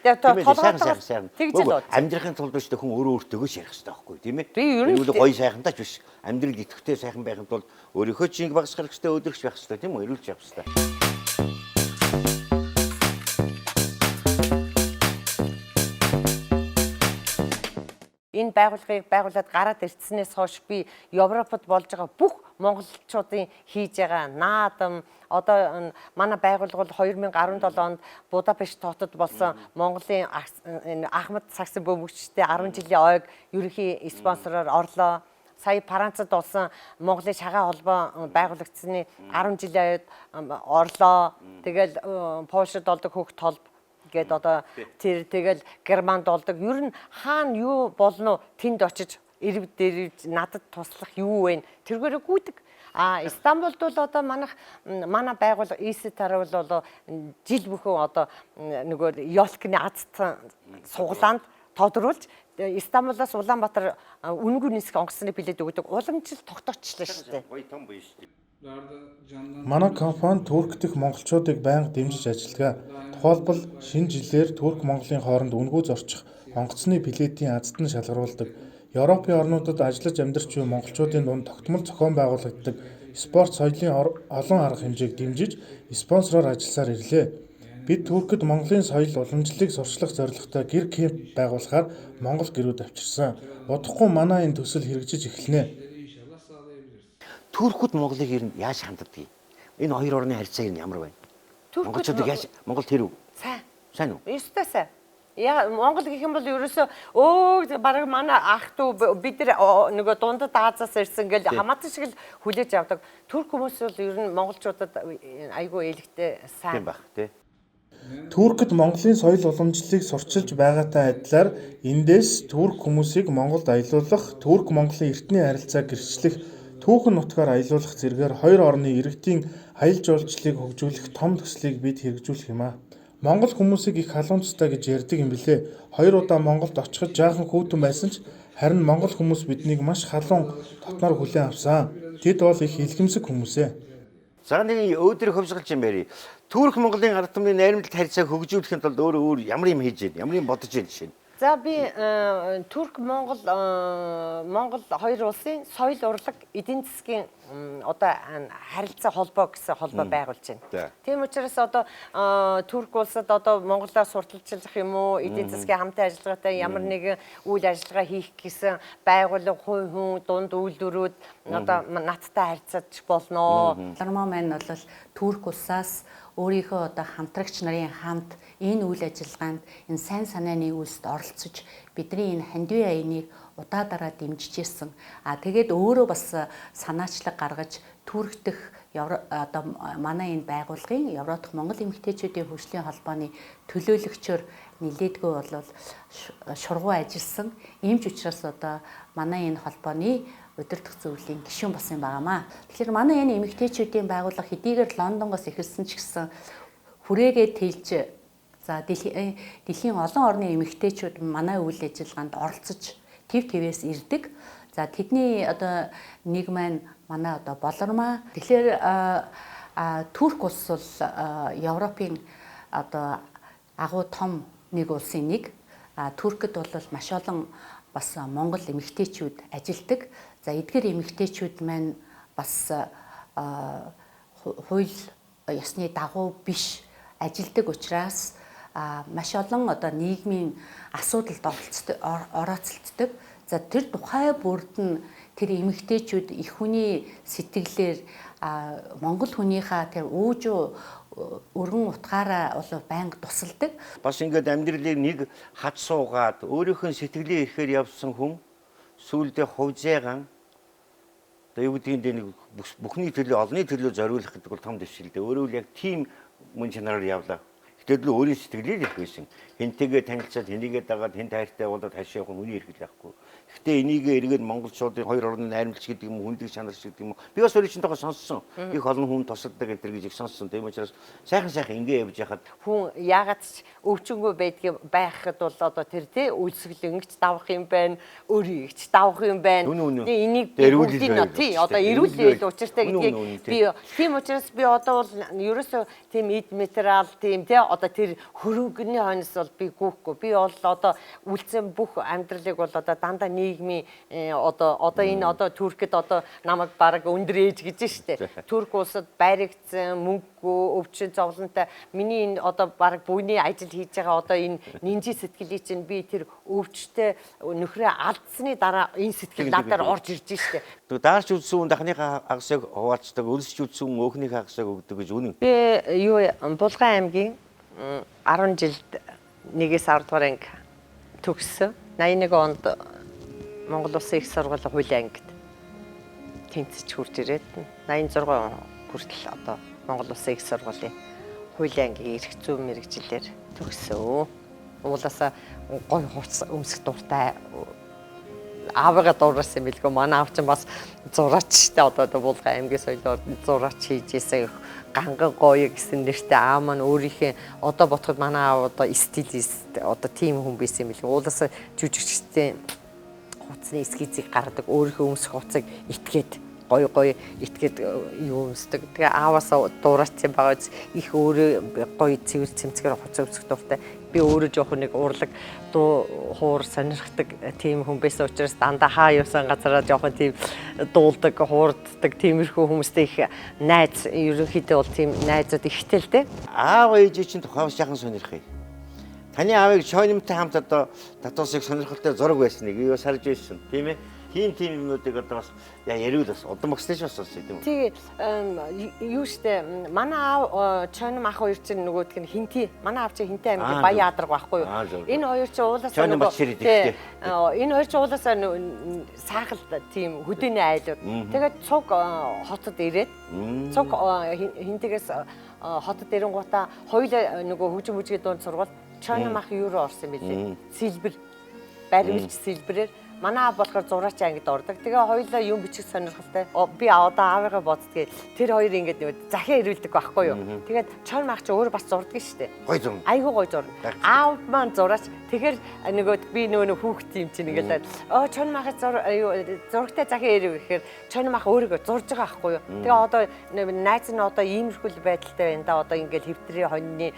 Тэгээ толгойд тэгжэл амьдрахын тулд шүү дээ хүн өөрөө өөртөөгөө ярих ёстой байхгүй тийм ээ. Би ер нь гоё сайхантай ч биш. Амьдрал идэвхтэй сайхан байхын тулд өөрийнхөө чинь багасгах ёстой, өдөрч байх ёстой тийм үү? Эрүүлж явах ёстой. Энэ байгууллагыг байгуулад гараад ирснээс хойш би Европод болж байгаа бүх монголчуудын хийж байгаа наадам одоо манай байгууллага бол 2017 онд Будапешт хотод болсон Монголын Ахмад Саксын бөмбөгчтэй 10 жилийн ойг ерөнхий спонсороор орлоо. Сая Францад болсон Монголын шагаа холбоо байгуулагдсны 10 жилийн ойд орлоо. Тэгэл Польшид болдог хөх толб гээд одоо тэр тэгэл Германд болдог. Ер нь хаана юу болно тэнд очиж ирв дээр надад туслах юу вэ? Тэргээрээ гүйдэг. Стамбулд бол одоо манай байгууллага ИСТ-аар бол жил бүхэн одоо нөгөө Ёлкны азтан суглаанд тодруулж Стамбулаас Улаанбаатар үнэгүй нисэх онгоцны билет өгдөг уламжил тогтоочлаа шүү дээ. Гоё том гоё шүү дээ. Манай компани Турк дэх монголчуудыг байнга дэмжиж ажилладаг. Тухайлбал шинэ жилээр Турк Монголын хооронд үнэгүй зорчих онгоцны билетийн азтан шалгаруулдаг. Европын орнуудад ажиллаж амьдарч буй монголчуудын дунд тогтмол зохион байгуулагддаг спорт соёлын олон арга хэмжээг дэмжиж спонсороор ажилласаар ирлээ. Бид Туркид Монголын соёл уламжлалыг сурчлах зорилготой гэр кемп байгуулахаар Монгол гэрүүд авчирсан. Удахгүй манай энэ төсөл хэрэгжиж эхэлнэ. Туркууд Монголыг ер нь яаж ханддаг юм? Энэ хоёр орны харьцаа ер нь ямар байна? Монголчуудыг яаж Монгол тэр үү? Сайн. Сайн уу? Ёстой сайн. Яа Монгол гэх юм бол ерөөсөө бараг манай ах トゥ бид нар нөгөө дундад Азаас ирсэн гэж хамаатан шиг л хүлээж авдаг. Турк хүмүүс бол ер нь монголчуудад айгүй ээлэгтэй сайн. Тийм баг тий. Туркид Монголын соёл уламжлалыг сурчилж байгаатай адилаар эндээс турк хүмүүсийг Монголд аялуулах, турк Монголын эртний харилцааг гэрчлэх, түүхэн нутгаар аялуулах зэргээр хоёр орны иргэдийн аялал жуулчлалыг хөгжүүлэх том төслийг бид хэрэгжүүлэх юм аа. Монгол хүмүүсийг их халуунцтай гэж ярьдаг юм билээ. 2 удаа Монголд очиход жаахан хүүтэн байсан ч харин монгол хүмүүс биднийг маш халуун дотноор хүлээн авсан. Тэд бол их илгэмсэг хүмүүс ээ. За нэг өөдрөг хөвсгөлж юм байри. Турк Монголын ард түмний найрамдал харьцааг хөгжүүлэхэд бол өөр ямар юм хийж байна? Ямар юм бодож байна жишээ нь? За би Турк Монгол хоёр улсын соёл урлаг эдийн засгийн одоо харилцаа холбоо гэсэн холбоо байгуулж байна. Тийм учраас одоо Турк улсад одоо Монголоор сурталчлах юм уу, эдийн засгийн хамтын ажиллагаатай ямар нэгэн үйл ажиллагаа хийх гэсэн байгууллага хувь хүн дунд үйлдвэрүүд одоо надтай харьцаж болно. Лармаа маань бол Турк улсаас өөрийнхөө одоо хамтрагч нарын хамт энэ үйл ажиллагаанд энэ сайн санааны үйлсд оролцож бидний энэ хандив аяныг удаа дараа дэмжиж ирсэн. Тэгээд өөрөө бас санаачлаг гаргаж Турк дэх одоо манай энэ байгууллагын Евродох Монгол эмэгтэйчүүдийн хөгжлийн холбооны төлөөлөгчөөр нэлээдгүй бол шургуу ажилласан. Иймч учраас одоо манай энэ холбооны удирдах зөвлөлийн гишүүн болсон байгаамаа. Тэгэхээр манай энэ эмэгтэйчүүдийн байгууллага хэдийгээр Лондонгоос эхэлсэн ч гэсэн хүрээгээ тэлж за дэлхийн олон орны эмэгтэйчүүд манай үйл ажиллагаанд оролцож тэв тэвээс ирдэг. За тэдний одоо нэг маань манай одоо болормаа. Тэгэхээр Турк улс бол Европын одоо агуу том нэг улсын нэг. Туркид бол маш олон бас Монгол эмэгтэйчүүд ажилдаг. За эдгээр эмэгтэйчүүд маань бас хууль ёсны дагуу биш ажилдаг учраас маш олон одоо нийгмийн асуудалд орооцолддог. За тэр тухай бүрд нь тэр эмэгтэйчүүд их хүний сэтгэлээр Монгол хүнийхээ тэр өргөн утгаараа бол байнга тусалдаг. Бас ингээд амьдралыг нэг хад суугаад өөрийнхөө сэтгэлээ ихээр явсан хүн сүүлдээ хувьзайгаан одоо юу гэдгийг нэг бүхний төлөө олонний төлөө зориулах гэдэг бол том дэвшилтэй. Өөрөө л яг тийм мөн чанараар явлаа. Гэтэл өөрийн сэтгэлээр их байсан. Хинтэйгээ танилцаад хэнийгээ дагаад хэн тайртай болоод хашаа явах нь үний эрхэл байхгүй. Гэхдээ энийг эргээд монголчуудын хоёр орны найрамдч гэдэг юм уу, хүндэг чанарч гэдэг юм уу. Би бас өөрийн чинь тогоо сонссон. Их олон хүн тусалдаг гэдэг гэж их сонссон. Тийм учраас сайхан ингэ явж яхад хүн яагаад ч өвчнгөө байхад бол одоо тэр тий үйлсгэл ингэж давах юм байна, өөрийг ч давах юм байна. Энийг тий одоо эрүүл учиртай гэдгийг би тийм учраас би одоо бол ерөөсөө тийм эд материал тийм тий одоо тэр хөрөнгөний хойноос бол би гүйхгүй. Би бол одоо үлдсэн бүх амьдралыг бол одоо дандаа нийгмийн одоо энэ одоо Туркид одоо намайг бараг өндөр ээж гэж штэ. Турк улсад байрагдсан мөнгөгүй өвчин зовлонтой миний энэ одоо бараг бүхний ажил хийж байгаа одоо энэ нинжи сэтгэлийг чинь би тэр өвчтэй нөхрөө алдсны дараа энэ сэтгэл надаар орж ирж штэ. Даарч үлдсэн хүн дахныхаа агсыг хуваалцдаг, өлсч үлдсэн хүн өөхнийхээ агсыг өгдөг гэж үнэн. Би юу Булган аймгийн 10 жилд 1-ээс 10 дугаар анги төгссөн. 81 онд Монгол Улсын их сургуулийн хуулийн ангид тэнцэж хурж ирээд 86 хүртэл одоо Монгол Улсын их сургуулийн хуулийн ангийн эрх зүйн мэрэгчлэлээр төгссөн. Уулаасаа гой хувцас өмсөх дуртай аавыгаа дуурсан юм билгүй. Манай аав чинь бас зураачтай одоо Булган аймгийн соёлоор зураач хийж исэн ганган гоё гэсэн нэртэй аав маань өөрийнхөө одоо бодоход манай аав одоо стилист одоо тийм хүн байсан юм билгүй. Уулаасаа жүжигчтэй хуцсны эскизийг гаргадаг, өөрийнхөө өмсөх хуцыг итгээд гоё итгээд юу өмсдөг. Тэгээ ааваасаа дуурайсан байгаа их өөрөө гоё цэвэр цэмцгээр хуц өмсөх дуртай. Би өөрөө жоох нэг урлаг дуу хуур сонирхдаг тийм хүн байсан учраас дандаа хаа явсан газараа жоох тийм дуулдаг, хуурддаг тиймэрхүү хүмүүстэй их найз ерөнхийдөө бол тийм найзууд ихтэй л дээ. Аав ээж чинь тухайн сайхан сонирхъя. Таны аавыг шойномтой хамт одоо татуусыг сонирхолтой зураг байсныг юу сарж байсан тийм ээ. Тийм юмнуудыг одоо бас яриул бас удам өгснөж бас тийм үү. Тэгээ юу штэ манай аав чойном ах хоёр чинь нөгөөдг нь хинти манай аав чинь хинти аймгийн Баян Адраг байхгүй юу. Энэ хоёр чинь уулаасаа энэ хоёр чинь уулаасаа саахал тийм хөдөөний айлууд. Тэгээд цуг хотод ирээд цуг хинтигээс хотод ирэнгуудаа хоёулаа нөгөө хөгжим бүжгийн дунд сургууль чойном ах юу руу орсон бэлээ. Сэлбэр баримлж сэлбэрээр манай аав болохоор зураач ангид ордог. Тэгээ хоёулаа юм бичих сонирхолтой. Би одоо аавыгаа боддгийг тэр хоёр ингээд захиа ирүүлдэг байхгүй юу. Тэгээд чойн ах чи өөр бас зурдаг шүү дээ. Гой зурна. Айгуу гой зурна. Аав маань зураач. Тэгэхээр нөгөө би нөгөө хүүхд юм чинь ингээд чойн ах зурагтай захиа ирв гэхээр чойн ах өөрийгөө зурж байгаа байхгүй юу. Тэгээ одоо найз нь одоо иймэрхүү байдалтай байна да. Одоо ингээд хэвтрийн хоньны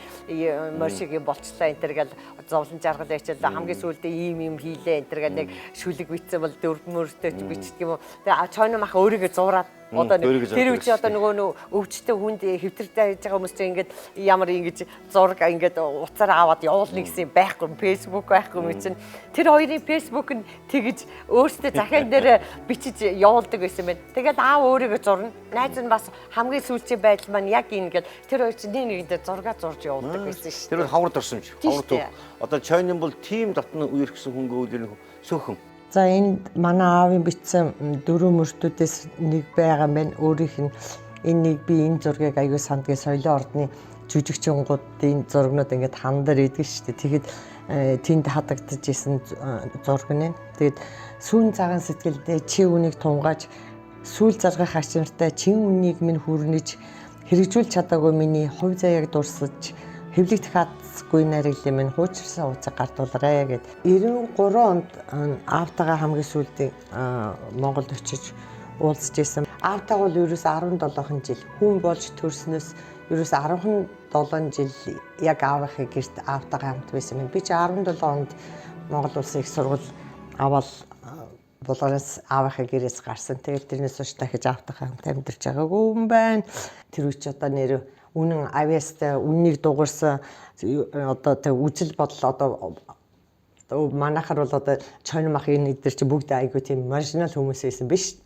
моршиг юм болчлаа энэ төр гэл зовлон жаргал ячаал хамгийн сүүлдээ ийм хийлээ энэ төр гэл нэг шүлэг битсэн бол дөрвмөртэй бичдэг юм уу. Тэгээ чойно мах өөрийгөө зураад одоо тэр үчи одоо нөгөө өвчтэй хүнд хэвтэртэй хийж байгаа хүмүүс чинь ингээд ямар ингэж зураг ингээд уцаар аваад явуулна гэсэн байхгүй фэйсбુક байхгүй юм чинь тэр хоёрын фэйсбુક нь тэгж өөртөө захиан дээр бичиж явуулдаг байсан байна. Тэгээд аав өөрийгөө зурна. Найз нь бас хамгийн сүүлчийн байдал маань яг ингээд тэр хоёр чинь нэгэндээ зураг зурж явуулдаг байсан шүү. Тэр бол хавар дурсамж. Хавар төв. Одоо чойн бол тим дотны үерхсэн хөнгөө сөөхөн. За энд манай аавын бичсэн дөрвөн мөртүүдээс нэг байгаа байна. Өөрийнх нь энэ нэг би энэ зургийг аягүй сандгийн соёлын ордны жүжигчингуудын зургнууд ингээд хандар идэг шүү дээ. Тэгэхэд тэнд хадагдаж исэн зураг нь. Тэгээд сүүн цагаан сэтгэлдээ чи үнийг тунгааж сүүл заргах ачимартай чин үнийг минь хүрнэж хэрэгжүүлж чадаагүй миний хувь заяаг дурсаж хэвлэгдэх хатсгүй нариглын минь хуучирсан уцаг гардуулраа гэд 93 онд аавтайгаа хамгийн сүүлдээ Монголд очиж уулзж исэн. Аавтайгаа бол ерөөс 17 жил хүн болж төрснөөс ерөөс 17 жил яг аавынхаа гэрт аавтайгаа хамт байсан юм. Би ч 17 онд Монгол улсын их сургууль аваад Булгараас аавынхаа гэрээс гарсан. Тэгэл тэрнээс хойш дахиж аавтайгаа хамт амьдарч байгаагүй юм байна. Тэр үуч одоо нэр үнэн авьяастай үннийг дуурсан одоо тэг үжил бодол одоо манайхаар бол одоо чойн мах энэ эдгээр чи бүгд айгүй тийм маржинал хүмүүс байсан биш.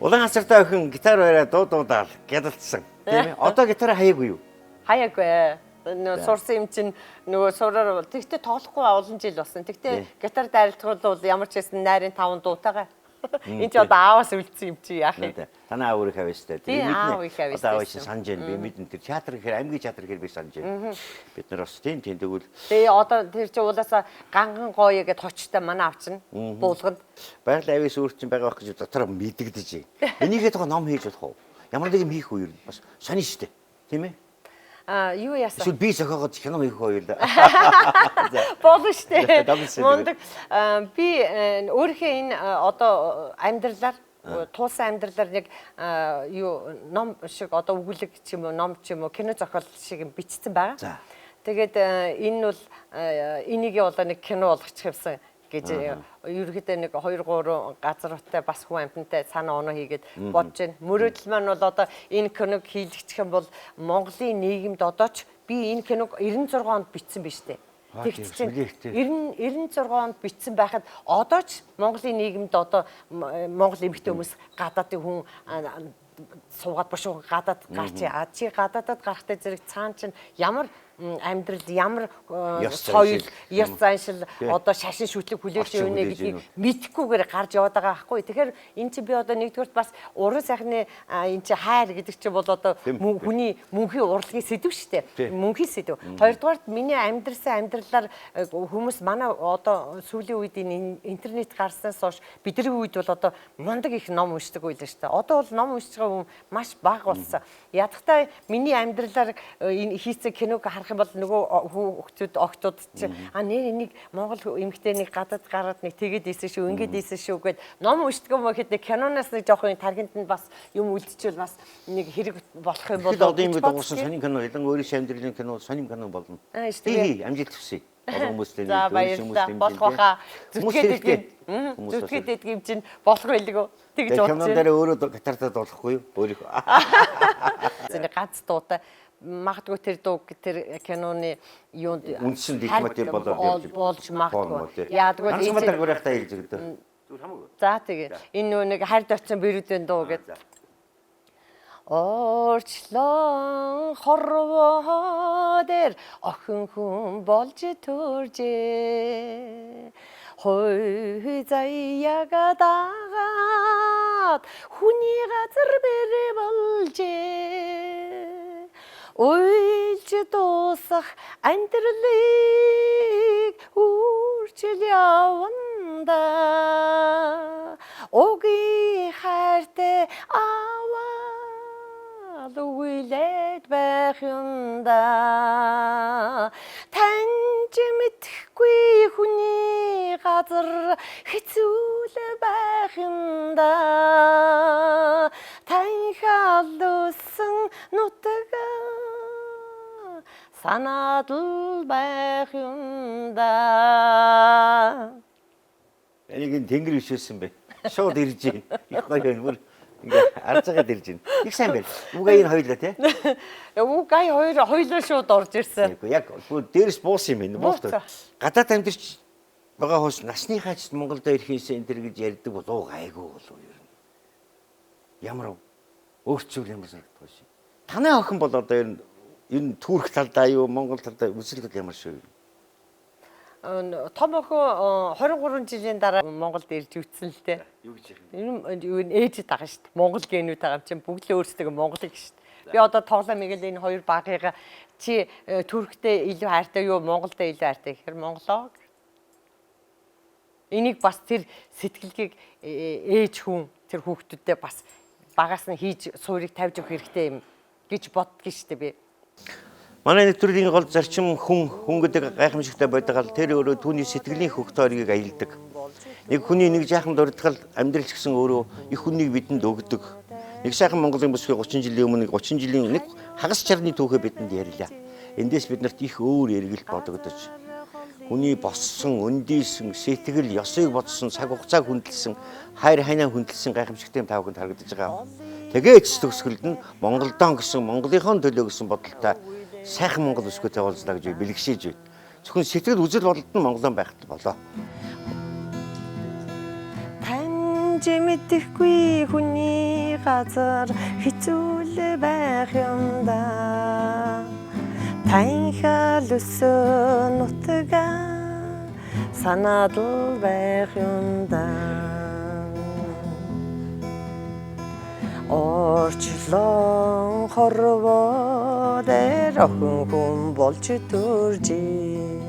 Улаан хасартай охин гитар бариад дуудаал гялалцсан. Тийм ээ. Одоо гитар хаяагүй юу? Хаяагүй. Нөгөө сурсан юм чинь нөгөө сураар тэгтээ тоглохгүй олон жил болсон. Тэгтээ гитар дайралтгал бол ямар ч байсан найрын 5 дуутайгаа. Энд чи одоо ааваас үлдсэн юм чи яах юм. Танаа аав их авьяастай. Тийм аав их авьяастай. Одоо аав чи санаж байна. Би мэдэн тэр театр гэхээр аймгийн театр гэхээр би санаж байна. Бид нар бас тийм тэгвэл тэгээ одоо тэр чи уулаасаа ганган гоё гэд хочтой манай аав чинь буулганд байгаль авьяас өөр чинь байгаа гэж дотор мэдэгдэж байна. Энийгээ тохоо ном хийж болох уу? Ямар нэг юм хийх үү? Бас сонь штэ. Тийм ээ? Юу яасан? Эсвэл би зохиогоод кино хийх үү л да. Болно штэ. Мундаг. Би өөрийнхөө энэ одоо амьдралаар туулсан амьдралаар нэг юу ном шиг одоо өгүүлэг ч юм уу ном ч юм уу кино зохиол шиг бичсэн байгаа. Тэгээд энэ бол энийг бол нэг кино болгочих юмсан гэж ерөөхдөө нэг 2 3 газартай бас хүн амьтантай санаа оноо хийгээд бодож байна. Мөрөөдөл маань бол одоо энэ киног хийлгэх юм бол Монголын нийгэмд одоо ч би энэ киног 96 онд бичсэн биз дээ. Тэгчихсэн 96 онд бичсэн байхад одоо ч Монголын нийгэмд одоо Монгол эмэгтэй хүмүүс гадаадын хүн суугаад бошоо гадаад гарчи. Чи гадаадад гарахтай зэрэг цаан чинь ямар амьдрал, ямар соёл, ёс заншил, одоо шашин шүтлэг хүлээж өгнө гэдгийг мэдхгүйгээр гарч яваад байгаа байхгүй. Тэгэхээр эн чинь би одоо нэгдүгürt бас уран сайхны эн чинь хайр гэдэг чинь бол одоо хүний мөнхийн урлагийн сэдв шүү дээ. Мөнхийн сэдв. Хоёрдугаарт миний амьдрсан амьдралаар хүмүүс манай одоо сүүлийн үед энэ интернет гарснаас хойш бидний үед бол одоо мундаг их ном уншдаг байлаа шүү дээ. Одоо бол ном уншиж байгаа хүн маш бага болсон. Ядахтай миний амьдралаар энэ хийцэн киног харах юм бол нөгөө хүүхдүүд огтуд чи нэр энийг Монгол эмэгтэйнийг гадаад гараад нэг тэгээд ийсэн шүү, ингээд ийсэн шүү гэд ном уншдаг юм гэхэд нэг киноноос нэг жоохон тархинд нь бас юм үлдчихвэл бас нэг хэрэг болох юм бол одоо юм дууссан сонин кино ялан өөрийн амьдралын кино сонин кино болно. Амжилт хүсье. Олон хүмүүстэй за баярлалаа. Болох баха. Зүтгээд идэх юм чинь болох байлгүй. Тэгж бодчих. Кинон дээр өөрөө гитартад болохгүй юу? Өөрийнхөө. Зэний ганц дуутай магадгүй тэр дуу тэр киноны юунд үндсэн дикматер болж магадгүй. Яадгүй энэ чинь гурайхтаа хэлж өгдөө. Зүгээр хамаагүй. За тэгээ энэ нэг хард очсон бэрүүдэн дуу гэдэг. Орчлон хорвоо дээр охин хүн болж төржээ. Хой заяага дагаад хүний газар бэрэ болжээ. Уйлж дуусах амьдралыг үржил яванда оги хайртай аваад уйлээд байх юмда таньж мэдхгүй хүний газар хэцүүл байх юмда таньхалсан нутага санаад л байх юмда. Энийг тэнгэр ишүүлсэн бэ. Шууд ирж гин. Их гоё юм бүр ингээ арцаагаад ирж гин. Их сайн байна. Угай энэ хоёлаа тий. Угай хоёлоо шууд орж ирсэн. Яг дээрс буус юм энэ буус. Гадаад амьдэрч байгаа хөөс насныхаа ч Монголд ирэхээс энэ төр гэж ярьдаг болоо гайгүй болов юу. Ямар өөрчлөл ямар санагдах вэ? Танай охин бол одоо энэ Турк талдаа юу Монгол талдаа үзэлт ямар шүү? Том охин 23 жилийн дараа Монголд ирж үтсэн л дээ. Юу гэж юм ээжэд байгаа шүү дээ. Монгол генүүд байгаа юм чинь бүгд л өөрсдөө монголыг шүү дээ. Би одоо тоглоом мэгэл энэ хоёр багыгаа чи Турктэй илүү хайртай юу Монголтой илүү хайртай гэхээр Монголоо. Энийг бас тэр сэтгэлгийг ээж хүн тэр хүүхдүүдэд бас багаас нь хийж суурийг тавьж өгөх хэрэгтэй юм гэж боддгийн шүү дээ би. Манай нэвтрүүлгийн гол зарчим хүн гэдэг гайхамшигтай байдаг. Тэр өөрөө түүний сэтгэлийн хөгтөөрийг аялдаг. Нэг хүний нэг жаахан дурдгал амьдралч гэсэн өөрөө их хүнийг бидэнд өгдөг. Нэг сайхан Монголын бүсгүй 30 жилийн өмнө 30 жилийн нэг хагас чарны түүхээ бидэнд ярьлаа. Эндээс биднэрт их өөр эргэлт бодогдож хүний боссон, өндийсэн, сэтгэл, ёсыг бодсон, цаг хугацааг хүндэлсэн, хайр хайнаа хүндэлсэн гайхамшигтай юм тавханд харагдаж байгаа. Тэгээд төгсгөлд нь Монголдон гэсэн Монголынхон төлөө гэсэн бодолтой сайхан Монгол өсгөөтэй уулзлаа гэж бэлгшээж байна. Зөвхөн сэтгэл үзэл бодолд нь Монголон байхад болоо. Таньж мэдэхгүй хүний газар хэцүүл байх юмда. Таньхал өсөн нутага санаад л байх юмда. Орчлон хорвоо дээр охин хүн болж төржээ.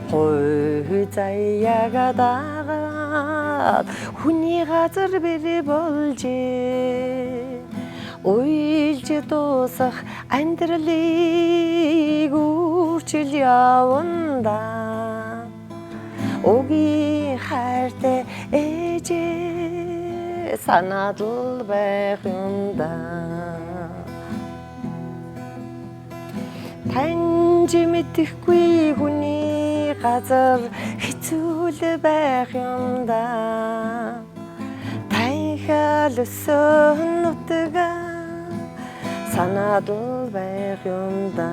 Хой заяага дагаад хүний газар бэрэ болжээ. Уйлж дуусах амьдралыг үржил яванда оги хайртай ээжээ санаад л байх юмда. Таньж мэдэхгүй хүний газар хэцүүл байх юмда. Таньхал өсөн нутага санаад л байх юмда.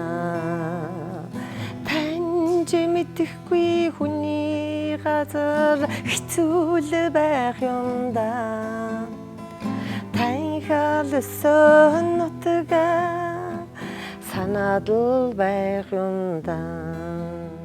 Таньж мэдэхгүй хүний газар хэцүүл байх юмда. Таньхал өсөн нутгаа санаад л байх юм даа.